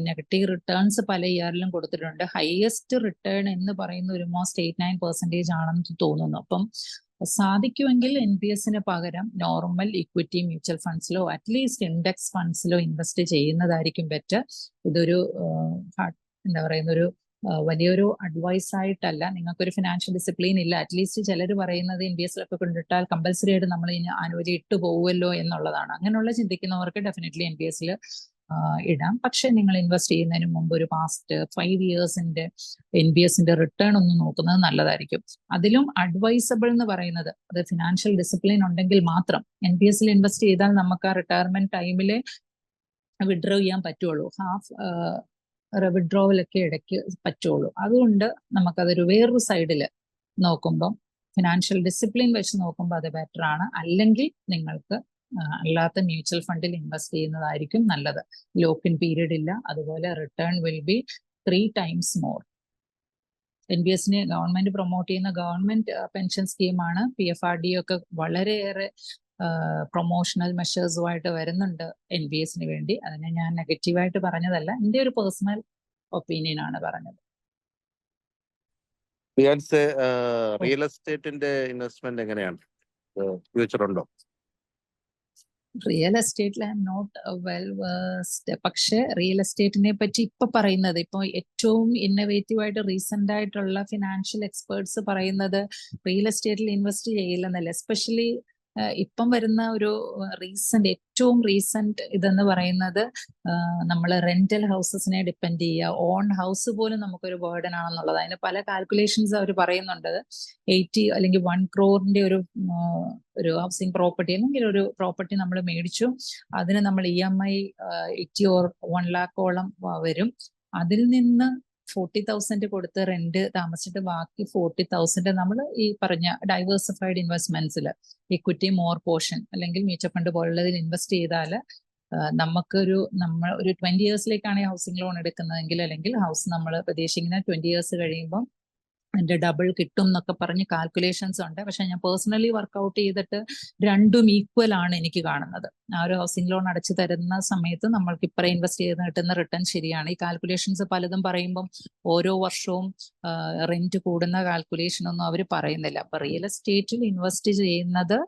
നെഗറ്റീവ് റിട്ടേൺസ് പല ഇയറിലും കൊടുത്തിട്ടുണ്ട്. ഹയസ്റ്റ് റിട്ടേൺ എന്ന് പറയുന്ന ഒരു മോസ്റ്റ് 8-9% ആണെന്ന് തോന്നുന്നു. അപ്പം സാധിക്കുമെങ്കിൽ NPSന് പകരം നോർമൽ ഇക്വിറ്റി മ്യൂച്വൽ ഫണ്ട്സിലോ അറ്റ്ലീസ്റ്റ് ഇൻഡെക്സ് ഫണ്ട്സിലോ ഇൻവെസ്റ്റ് ചെയ്യുന്നതായിരിക്കും ബെറ്റർ. ഇതൊരു എന്താ പറയുന്ന ഒരു വലിയൊരു അഡ്വൈസ് ആയിട്ടല്ല. നിങ്ങൾക്കൊരു ഫിനാൻഷ്യൽ ഡിസിപ്ലിൻ ഇല്ല, അറ്റ്ലീസ്റ്റ് ചിലർ പറയുന്നത് NPSലൊക്കെ കൊണ്ടിട്ടാൽ കമ്പൽസറി ആയിട്ട് നമ്മൾ ആനുവലി ഇട്ട് പോകുമല്ലോ എന്നുള്ളതാണ്. അങ്ങനെയുള്ള ചിന്തിക്കുന്നവർക്ക് ഡെഫിനറ്റ്ലി NPSൽ ഇടാം. പക്ഷെ നിങ്ങൾ ഇൻവെസ്റ്റ് ചെയ്യുന്നതിന് മുമ്പ് ഒരു പാസ്റ്റ് 5 ഇയേഴ്സിന്റെ NPSന്റെ റിട്ടേൺ ഒന്ന് നോക്കുന്നത് നല്ലതായിരിക്കും. അതിലും അഡ്വൈസബിൾ എന്ന് പറയുന്നത് അത് ഫിനാൻഷ്യൽ ഡിസിപ്ലിൻ ഉണ്ടെങ്കിൽ മാത്രം. NPSൽ ഇൻവെസ്റ്റ് ചെയ്താൽ നമുക്ക് ആ റിട്ടയർമെന്റ് ടൈമിൽ വിഡ്രോ ചെയ്യാൻ പറ്റുള്ളൂ. വിഡ്രോവലൊക്കെ ഇടയ്ക്ക് പറ്റുള്ളൂ. അതുകൊണ്ട് നമുക്കതൊരു വേറൊരു സൈഡിൽ നോക്കുമ്പം ഫിനാൻഷ്യൽ ഡിസിപ്ലിൻ വെച്ച് നോക്കുമ്പോൾ അത് ബെറ്റർ ആണ്. അല്ലെങ്കിൽ നിങ്ങൾക്ക് അല്ലാത്ത മ്യൂച്വൽ ഫണ്ടിൽ ഇൻവെസ്റ്റ് ചെയ്യുന്നതായിരിക്കും നല്ലത്. ലോക്ക്-ഇൻ പീരീഡ് ഇല്ല, അതുപോലെ return will be 3 times more. NPSനെ ഗവൺമെന്റ് പ്രൊമോട്ട് ചെയ്യുന്ന ഗവൺമെന്റ് പെൻഷൻ സ്കീമാണ്. PFRDA ഒക്കെ വളരെയേറെ പ്രൊമോഷണൽ മെഷേഴ്സുമായിട്ട് വരുന്നുണ്ട് NPSന് വേണ്ടി. അതിനെ ഞാൻ നെഗറ്റീവായിട്ട് പറഞ്ഞതല്ല, എൻ്റെ ഒരു പേഴ്സണൽ ഒപ്പീനിയൻ ആണ് പറഞ്ഞത്. റിയൽ എസ്റ്റേറ്റിന്റെ ഇൻവെസ്റ്റ്മെന്റ് എങ്ങനെയാണ്? ഫ്യൂച്ചർ ഉണ്ടോ? റിയൽ എസ്റ്റേറ്റിൽ I'm not well versed. പക്ഷെ റിയൽ എസ്റ്റേറ്റിനെ പറ്റി ഇപ്പൊ പറയുന്നത്, ഇപ്പൊ ഏറ്റവും ഇന്നോവേറ്റീവ് ആയിട്ട് റീസെന്റ് ആയിട്ടുള്ള ഫിനാൻഷ്യൽ എക്സ്പേർട്സ് പറയുന്നത് റിയൽ എസ്റ്റേറ്റിൽ ഇൻവെസ്റ്റ് ചെയ്യില്ലെന്നല്ല. എസ്പെഷ്യലി ഇപ്പം വരുന്ന ഒരു ഏറ്റവും റീസെന്റ് ഇതെന്ന് പറയുന്നത് നമ്മൾ റെന്റൽ ഹൗസസിനെ ഡിപ്പെൻഡ് ചെയ്യുക. ഓൺ ഹൗസ് പോലും നമുക്കൊരു ബേർഡൻ ആണെന്നുള്ളത്. അതിന് പല കാൽക്കുലേഷൻസ് അവർ പറയുന്നുണ്ട്. 80 അല്ലെങ്കിൽ 1 crore ഒരു ഹൗസിംഗ് പ്രോപ്പർട്ടി അല്ലെങ്കിൽ ഒരു പ്രോപ്പർട്ടി നമ്മൾ മേടിച്ചു, അതിന് നമ്മൾ EMI 80 or 1 lakh വരും. അതിൽ നിന്ന് 40,000 കൊടുത്ത് റെന്റ് താമസിച്ചിട്ട് ബാക്കി 40,000 നമ്മൾ ഈ പറഞ്ഞ ഡൈവേഴ്സിഫൈഡ് ഇൻവെസ്റ്റ്മെന്റ്സിൽ ഇക്വിറ്റി മോർ പോർഷൻ അല്ലെങ്കിൽ മ്യൂച്വൽ ഫണ്ട് പോലുള്ളതിൽ ഇൻവെസ്റ്റ് ചെയ്താൽ നമ്മൾ ഒരു 20 ഇയേഴ്സിലേക്കാണ് ഹൗസിംഗ് ലോൺ എടുക്കുന്നതെങ്കിൽ, അല്ലെങ്കിൽ ഹൗസ് നമ്മൾ പ്രതീക്ഷിക്കുന്ന 20 ഇയേഴ്സ് കഴിയുമ്പോൾ അതിന്റെ ഡബിൾ കിട്ടും എന്നൊക്കെ പറഞ്ഞ് കാൽക്കുലേഷൻസ് ഉണ്ട്. പക്ഷെ ഞാൻ പേഴ്സണലി വർക്ക്ഔട്ട് ചെയ്തിട്ട് രണ്ടും ഈക്വൽ ആണ് എനിക്ക് കാണുന്നത്. ആ ഒരു ഹൗസിംഗ് ലോൺ അടച്ചു തരുന്ന സമയത്ത് നമ്മൾക്ക് ഇപ്പറ ഇൻവെസ്റ്റ് ചെയ്ത് കിട്ടുന്ന റിട്ടേൺ ശരിയാണ്. ഈ കാൽക്കുലേഷൻസ് പലതും പറയുമ്പം ഓരോ വർഷവും റെന്റ് കൂടുന്ന കാൽക്കുലേഷൻ ഒന്നും അവർ പറയുന്നില്ല. അപ്പൊ റിയൽ എസ്റ്റേറ്റിൽ ഇൻവെസ്റ്റ് ചെയ്യുന്നത്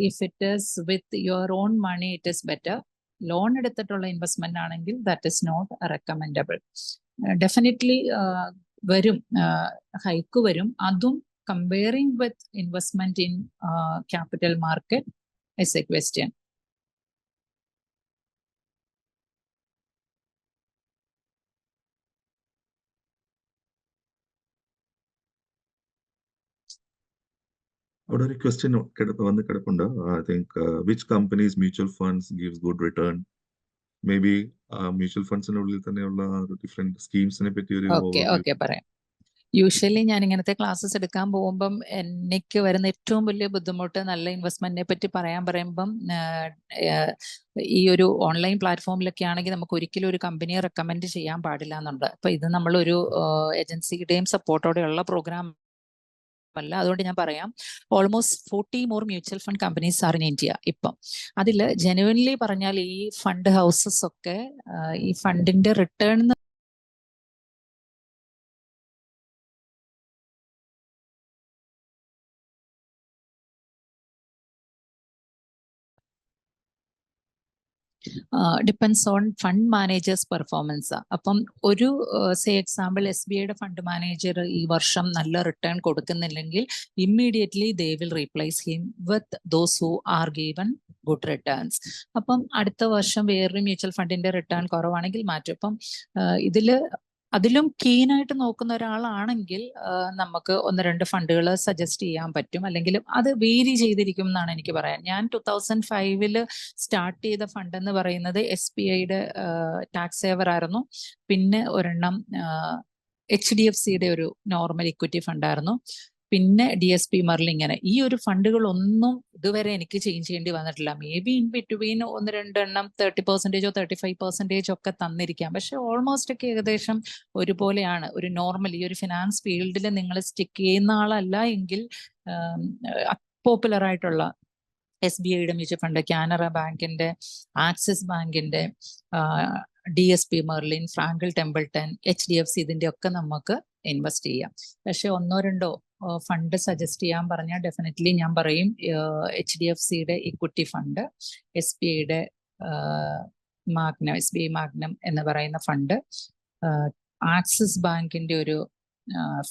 if it is with your own money it is better. Loan എടുത്തിട്ടുള്ള ഇൻവെസ്റ്റ്മെന്റ് ആണെങ്കിൽ that is not recommendable. Definitely വരും, ഹൈക്ക് വരും. അതും comparing with investment in capital market is a question. അവിടെ ഒരു ക്വസ്റ്റ്യൻ വന്ന് കിടപ്പുണ്ട്. I think which companies mutual funds gives good return? May be mutual ഫണ്ട്സിനുള്ളിൽ തന്നെയുള്ള ഡിഫറെന്റ് സ്കീംസിനെ പറ്റി ഒരു ഓക്കെ പറയാം. യൂഷ്വലി ഞാൻ ഇങ്ങനത്തെ ക്ലാസ്സസ് എടുക്കാൻ പോകുമ്പം എനിക്ക് വരുന്ന ഏറ്റവും വലിയ ബുദ്ധിമുട്ട് നല്ല ഇൻവെസ്റ്റ്മെന്റിനെ പറ്റി പറയുമ്പം ഈ ഒരു ഓൺലൈൻ പ്ലാറ്റ്ഫോമിലൊക്കെ ആണെങ്കിൽ നമുക്ക് ഒരിക്കലും ഒരു കമ്പനിയെ റെക്കമെൻഡ് ചെയ്യാൻ പാടില്ല എന്നുണ്ട്. അപ്പൊ ഇത് നമ്മളൊരു ഏജൻസിയുടെയും സപ്പോർട്ടോടെയുള്ള പ്രോഗ്രാം അല്ല. അതുകൊണ്ട് ഞാൻ പറയാം, almost 40 more mutual fund companies are in India. ഇപ്പം അതിൽ ജെനുവൻലി പറഞ്ഞാൽ ഈ ഫണ്ട് ഹൗസസ് ഒക്കെ ഈ ഫണ്ടിന്റെ return depends on fund managers performance. അപ്പം ഒരു എക്സാമ്പിൾ SBIയുടെ ഫണ്ട് മാനേജർ ഈ വർഷം നല്ല റിട്ടേൺ കൊടുക്കുന്നില്ലെങ്കിൽ immediately they will replace him with those who are given good returns. അപ്പം അടുത്ത വർഷം വേറൊരു മ്യൂച്വൽ ഫണ്ടിന്റെ റിട്ടേൺ കുറവാണെങ്കിൽ മാറ്റും. അപ്പം അതിലും കീനായിട്ട് നോക്കുന്ന ഒരാളാണെങ്കിൽ നമുക്ക് 1-2 ഫണ്ടുകൾ സജസ്റ്റ് ചെയ്യാൻ പറ്റും. അല്ലെങ്കിൽ അത് വേരി ചെയ്തിരിക്കും എന്നാണ് എനിക്ക് പറയാൻ. ഞാൻ 2005 സ്റ്റാർട്ട് ചെയ്ത ഫണ്ട് എന്ന് പറയുന്നത് SBIയുടെ ടാക്സ് സേവർ ആയിരുന്നു. പിന്നെ ഒരെണ്ണം HDFCയുടെ ഒരു നോർമൽ ഇക്വിറ്റി ഫണ്ടായിരുന്നു. പിന്നെ DSP Merlin. ഇങ്ങനെ ഈ ഒരു ഫണ്ടുകളൊന്നും ഇതുവരെ എനിക്ക് ചേഞ്ച് ചെയ്യേണ്ടി വന്നിട്ടില്ല. മേ ബി ഇൻ ബിറ്റ്വീൻ 1-2 എണ്ണം 30% or 35% ഒക്കെ തന്നിരിക്കാം. പക്ഷെ ഓൾമോസ്റ്റ് ഒക്കെ ഏകദേശം ഒരുപോലെയാണ്. ഒരു നോർമൽ ഈ ഒരു ഫിനാൻസ് ഫീൽഡിൽ നിങ്ങൾ സ്റ്റിക്ക് ചെയ്യുന്ന ആളല്ല എങ്കിൽ പോപ്പുലർ ആയിട്ടുള്ള SBIയുടെ മ്യൂച്വൽ ഫണ്ട്, കാനറ ബാങ്കിന്റെ, ആക്സിസ് ബാങ്കിന്റെ, DSP മെർലിൻ, ഫ്രാങ്കിൾ ടെമ്പിൾട്ടൺ, HDFC ഇതിന്റെ ഒക്കെ നമുക്ക് ഇൻവെസ്റ്റ് ചെയ്യാം. പക്ഷെ ഒന്നോ രണ്ടോ ഫണ്ട് സജസ്റ്റ് ചെയ്യാൻ പറഞ്ഞാൽ ഡെഫിനറ്റ്ലി ഞാൻ പറയും HDFCയുടെ ഇക്വിറ്റി ഫണ്ട്, SBIയുടെ മാഗ്നം, SBI മാഗ്നം എന്ന് പറയുന്ന ഫണ്ട്, ആക്സിസ് ബാങ്കിന്റെ ഒരു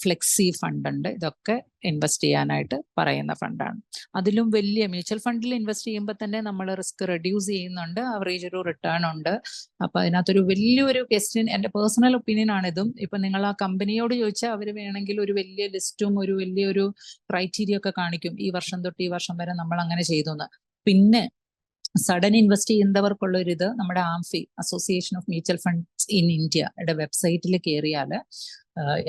ഫ്ലെക്സി ഫണ്ട് ഉണ്ട്. ഇതൊക്കെ ഇൻവെസ്റ്റ് ചെയ്യാനായിട്ട് പറയുന്ന ഫണ്ടാണ്. അതിലും വലിയ മ്യൂച്വൽ ഫണ്ടിൽ ഇൻവെസ്റ്റ് ചെയ്യുമ്പോൾ തന്നെ നമ്മൾ റിസ്ക് റെഡ്യൂസ് ചെയ്യുന്നുണ്ട്, ആവറേജ് ഒരു റിട്ടേൺ ഉണ്ട്. അപ്പൊ അതിനകത്തൊരു വലിയൊരു ക്വസ്റ്റ്യൻ, എൻ്റെ പേഴ്സണൽ ഒപ്പീനിയൻ ആണ് ഇതും. ഇപ്പൊ നിങ്ങൾ ആ കമ്പനിയോട് ചോദിച്ചാൽ അവർ വേണമെങ്കിൽ ഒരു വലിയ ലിസ്റ്റും ഒരു വലിയൊരു ക്രൈറ്റീരിയ ഒക്കെ കാണിക്കും, ഈ വർഷം തൊട്ട് ഈ വർഷം വരെ നമ്മൾ അങ്ങനെ ചെയ്തു എന്ന്. പിന്നെ സഡൻ ഇൻവെസ്റ്റ് ചെയ്യുന്നവർക്കുള്ള ഒരു ഇത് നമ്മുടെ AMFI, association of mutual funds in ഇന്ത്യയുടെ വെബ്സൈറ്റിൽ കയറിയാൽ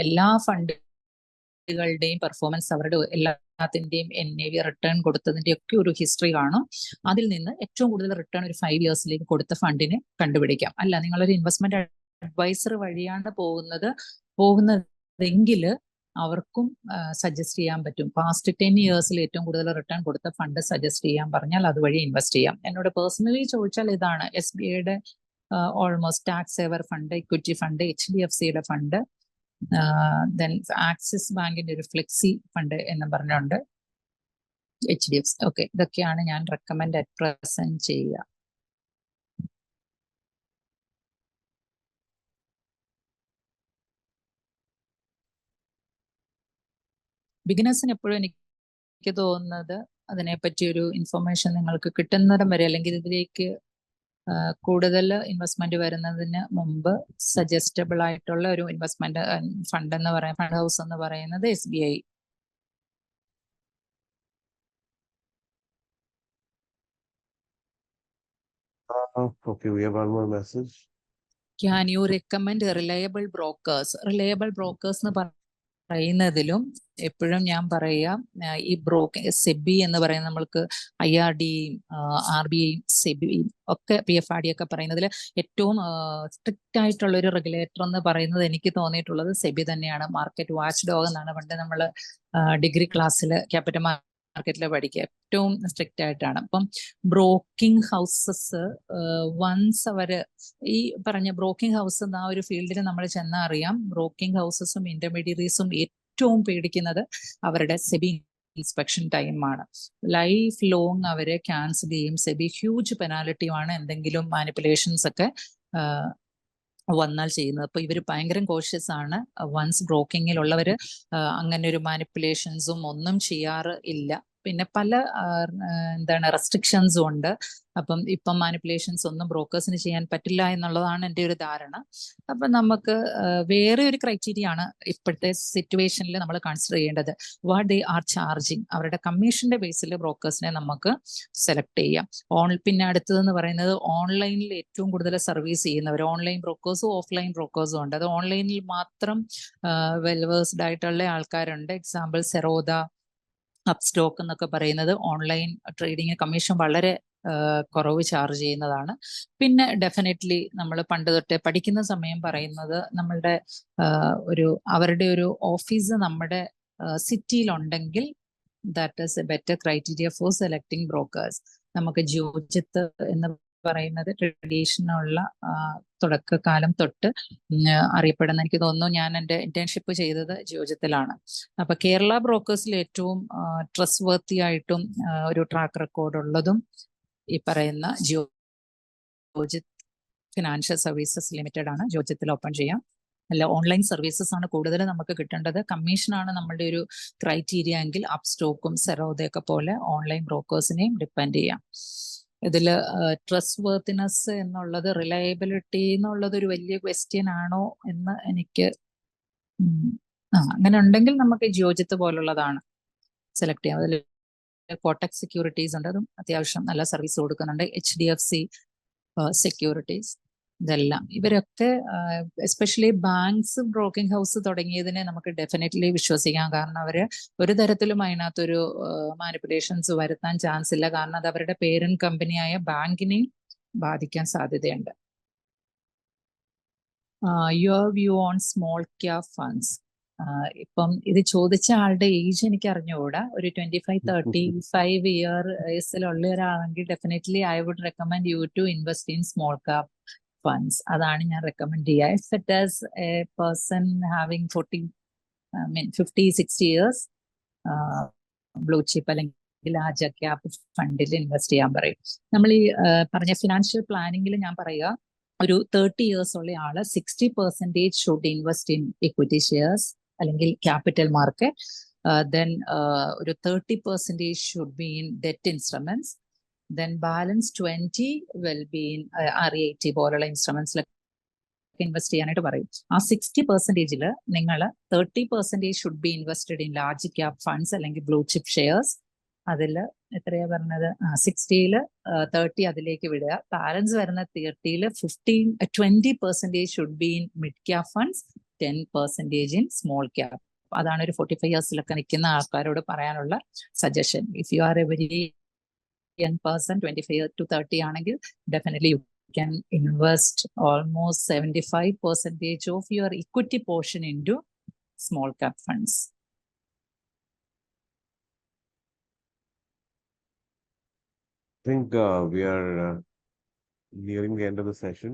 എല്ലാ ഫണ്ടുകളുടെയും പെർഫോമൻസ്, അവരുടെ എല്ലാത്തിന്റെയും NAV റിട്ടേൺ കൊടുത്തതിന്റെ ഒക്കെ ഒരു ഹിസ്റ്ററി കാണും. അതിൽ നിന്ന് ഏറ്റവും കൂടുതൽ റിട്ടേൺ ഒരു 5 ഇയേഴ്സിലേക്ക് കൊടുത്ത ഫണ്ടിനെ കണ്ടുപിടിക്കാം. അല്ല, നിങ്ങളൊരു ഇൻവെസ്റ്റ്മെന്റ് അഡ്വൈസർ വഴിയാണ് പോകുന്നതെങ്കിൽ അവർക്കും സജസ്റ്റ് ചെയ്യാൻ പറ്റും. പാസ്റ്റ് 10 ഇയേഴ്സിൽ ഏറ്റവും കൂടുതൽ റിട്ടേൺ കൊടുത്ത ഫണ്ട് സജസ്റ്റ് ചെയ്യാൻ പറഞ്ഞാൽ അതുവഴി ഇൻവെസ്റ്റ് ചെയ്യാം. എന്നോട് പേഴ്സണലി ചോദിച്ചാൽ ഇതാണ് SBIയുടെ almost tax saver fund, equity fund, HDFCയുടെ ഫണ്ട്, ദെൻ ആക്സിസ് ബാങ്കിന്റെ ഒരു ഫ്ലെക്സി ഫണ്ട് എന്ന് പറഞ്ഞുകൊണ്ട് HDFC. ഓക്കെ, ഇതൊക്കെയാണ് ഞാൻ റെക്കമെൻഡ് അറ്റ് പ്രസന്റ് ചെയ്യുക. ബിഗിനേഴ്സിന് എപ്പോഴും എനിക്ക് തോന്നുന്നത് അതിനെപ്പറ്റി ഒരു ഇൻഫർമേഷൻ നിങ്ങൾക്ക് കിട്ടുന്നിടം വരെ, അല്ലെങ്കിൽ ഇതിലേക്ക് കൂടുതൽ ഇൻവെസ്റ്റ്മെന്റ് വരുന്നതിന് മുമ്പ് സജസ്റ്റബിൾ ആയിട്ടുള്ള ഒരു ഇൻവെസ്റ്റ്മെന്റ് ഫണ്ട് എന്ന് പറയുന്നത്, ഫണ്ട് ഹൗസ് എന്ന് പറയുന്നത് SBI. Okay, we have one more message. Can you recommend reliable brokers? Reliable brokers എന്ന് പറയുന്നതിലും എപ്പോഴും ഞാൻ പറയാം, ഈ സെബി എന്ന് പറയുന്ന നമ്മൾക്ക് IRD, RBI, സെബി ഒക്കെ PFRD ഒക്കെ പറയുന്നതിൽ ഏറ്റവും സ്ട്രിക്റ്റ് ആയിട്ടുള്ള ഒരു റെഗുലേറ്റർ എന്ന് പറയുന്നത് എനിക്ക് തോന്നിയിട്ടുള്ളത് സെബി തന്നെയാണ്. മാർക്കറ്റ് വാച്ച് ഡോഗ് എന്നാണ് പണ്ട് നമ്മൾ ഡിഗ്രി ക്ലാസ്സിൽ ക്യാപിറ്റൽ മാർക്കറ്റിൽ പഠിക്കുക. ഏറ്റവും സ്ട്രിക്റ്റ് ആയിട്ടാണ്. അപ്പം ബ്രോക്കിംഗ് ഹൗസസ് വൺസ് അവര് ഈ പറഞ്ഞ ബ്രോക്കിംഗ് ഹൗസ് ആ ഒരു ഫീൽഡിൽ നമ്മൾ ചെന്നാൽ അറിയാം, ബ്രോക്കിംഗ് ഹൗസസും ഇന്റർമീഡിയറീസും ഏറ്റവും പേടിക്കുന്നത് അവരുടെ സെബി ഇൻസ്പെക്ഷൻ ടൈമാണ്. ലൈഫ് ലോങ് അവരെ ക്യാൻസൽ ചെയ്യും. സെബി ഹ്യൂജ് പെനാലിറ്റിയുമാണ് എന്തെങ്കിലും മാനിപ്പുലേഷൻസ് ഒക്കെ വന്നാൽ ചെയ്യുന്നത്. അപ്പൊ ഇവർ ഭയങ്കര കോഷ്യസ് ആണ്. വൺസ് ബ്രോക്കിങ്ങിലുള്ളവര് അങ്ങനെ ഒരു മാനിപ്പുലേഷൻസും ഒന്നും ചെയ്യാറ് ഇല്ല. പിന്നെ പല റെസ്ട്രിക്ഷൻസും ഉണ്ട്. അപ്പം ഇപ്പം മാനിപ്പുലേഷൻസ് ഒന്നും ബ്രോക്കേഴ്സിന് ചെയ്യാൻ പറ്റില്ല എന്നുള്ളതാണ് എൻ്റെ ഒരു ധാരണ. അപ്പം നമുക്ക് വേറെ ഒരു ക്രൈറ്റീരിയ ആണ് ഇപ്പോഴത്തെ സിറ്റുവേഷനിൽ നമ്മൾ കൺസിഡർ ചെയ്യേണ്ടത്. വാട്ട് ദേ ആർ ചാർജിങ്, അവരുടെ കമ്മീഷന്റെ ബേസിൽ ബ്രോക്കേഴ്സിനെ നമുക്ക് സെലക്ട് ചെയ്യാം. പിന്നെ അടുത്തതെന്ന് പറയുന്നത് ഓൺലൈനിൽ ഏറ്റവും കൂടുതൽ സർവീസ് ചെയ്യുന്നവർ, ഓൺലൈൻ ബ്രോക്കേഴ്സും ഓഫ്ലൈൻ ബ്രോക്കേഴ്സും ഉണ്ട്. അത് ഓൺലൈനിൽ മാത്രം വെൽവേഴ്സ്ഡ് ആയിട്ടുള്ള ആൾക്കാരുണ്ട്. എക്സാമ്പിൾ സെറോദ, അപ്സ്റ്റോക്ക് എന്നൊക്കെ പറയുന്നത് ഓൺലൈൻ ട്രേഡിങ് കമ്മീഷൻ വളരെ കുറവ് ചാർജ് ചെയ്യുന്നതാണ്. പിന്നെ ഡെഫിനറ്റ്ലി നമ്മൾ പണ്ട് തൊട്ടേ പഠിക്കുന്ന സമയം പറയുന്നത്, നമ്മളുടെ അവരുടെ ഒരു ഓഫീസ് നമ്മുടെ സിറ്റിയിലുണ്ടെങ്കിൽ that is a better criteria for selecting brokers. നമുക്ക് ജിയോജിത്ത് എന്ന് പറയുന്നത് ട്രഡീഷനുള്ള തുടക്കകാലം തൊട്ട് അറിയപ്പെടുന്ന, എനിക്ക് തോന്നുന്നു ഞാൻ എൻ്റെ ഇന്റേൺഷിപ്പ് ചെയ്തത് ജിയോജിത്തിലാണ്. അപ്പൊ കേരള ബ്രോക്കേഴ്സിൽ ഏറ്റവും ട്രസ്റ്റ് വർത്തി ആയിട്ടും ഒരു ട്രാക്ക് റെക്കോർഡ് ഉള്ളതും ഈ പറയുന്ന ജിയോജിത്ത് ഫിനാൻഷ്യൽ സർവീസസ് ലിമിറ്റഡ് ആണ്. ജിയോജിത്തിൽ ഓപ്പൺ ചെയ്യാം. അല്ല, ഓൺലൈൻ സർവീസസ് ആണ് കൂടുതൽ നമുക്ക് കിട്ടേണ്ടത്. കമ്മീഷനാണ് നമ്മളുടെ ഒരു ക്രൈറ്റീരിയ എങ്കിൽ അപ്സ്റ്റോക്കും സെറോദയൊക്കെ പോലെ ഓൺലൈൻ ബ്രോക്കേഴ്സിനെയും ഡിപ്പെൻഡ് ചെയ്യാം. ഇതിൽ ട്രസ്റ്റ് വർത്തിനെസ് എന്നുള്ളത്, റിലയബിലിറ്റി എന്നുള്ളത് ഒരു വലിയ ക്വസ്റ്റ്യൻ ആണോ എന്ന് എനിക്ക് അങ്ങനെ ഉണ്ടെങ്കിൽ നമുക്ക് ജിയോജിത്ത് പോലുള്ളതാണ് സെലക്ട് ചെയ്യാം. അതിൽ കോട്ടക് സെക്യൂരിറ്റീസ് ഉണ്ട്, അതും അത്യാവശ്യം നല്ല സർവീസ് കൊടുക്കുന്നുണ്ട്. HDFC സെക്യൂരിറ്റീസ്, ഇതെല്ലാം ഇവരൊക്കെ എസ്പെഷ്യലി ബാങ്ക്സ് ബ്രോക്കിംഗ് ഹൗസ് തുടങ്ങിയതിനെ നമുക്ക് ഡെഫിനറ്റ്ലി വിശ്വസിക്കാം. കാരണം അവര് ഒരു തരത്തിലും അതിനകത്തൊരു മാനിപ്പുലേഷൻസ് വരുത്താൻ ചാൻസ് ഇല്ല. കാരണം അത് അവരുടെ പേരന്റ് കമ്പനിയായ ബാങ്കിനെയും ബാധിക്കാൻ സാധ്യതയുണ്ട്. Your view on small cap funds. ഇപ്പം ഇത് ചോദിച്ച ആളുടെ ഏജ് എനിക്ക് അറിഞ്ഞുകൂടാ. ഒരു 25-35 ഒരാളാണെങ്കിൽ definitely I would recommend you to invest in small cap funds. അതാണ് ഞാൻ റെക്കമെൻഡ് ചെയ്യുക. If it is a person having 50-60 years, blue chip അല്ലെങ്കിൽ ലാർജ് ക്യാപ് ഫണ്ടിൽ ഇൻവെസ്റ്റ് ചെയ്യാൻ പറയും. നമ്മൾ ഈ പറഞ്ഞ ഫിനാൻഷ്യൽ പ്ലാനിങ്ങിൽ ഞാൻ പറയുക, ഒരു 30 years ഉള്ള ആള് 60% should invest in equity shares അല്ലെങ്കിൽ ക്യാപിറ്റൽ മാർക്കറ്റ്. ദെൻ ഒരു 30% should be in debt instruments. Then balance 20 will be in REIT പോലുള്ള ഇൻസ്ട്രുമെന്റ്സിലൊക്കെ ഇൻവെസ്റ്റ് ചെയ്യാനായിട്ട് പറയും. ആ 60%-ൽ നിങ്ങൾ 30% should be invested in large cap funds അല്ലെങ്കിൽ ബ്ലൂ ചിപ്പ് ഷെയർസ്. അതിൽ എത്രയാ പറഞ്ഞത്, 60-ൽ 30 അതിലേക്ക് വിടുക. ബാലൻസ് വരുന്ന 30-ൽ 20% should be in mid cap funds, 10% in small cap. അതാണ് ഒരു 45 yearsലൊക്കെ നിൽക്കുന്ന ആൾക്കാരോട് പറയാനുള്ള suggestion. If you R A very young person, 25 to 30 ആണെങ്കിൽ definitely you can invest almost 75% of your equity portion into small cap funds. I think we are nearing the end of the session.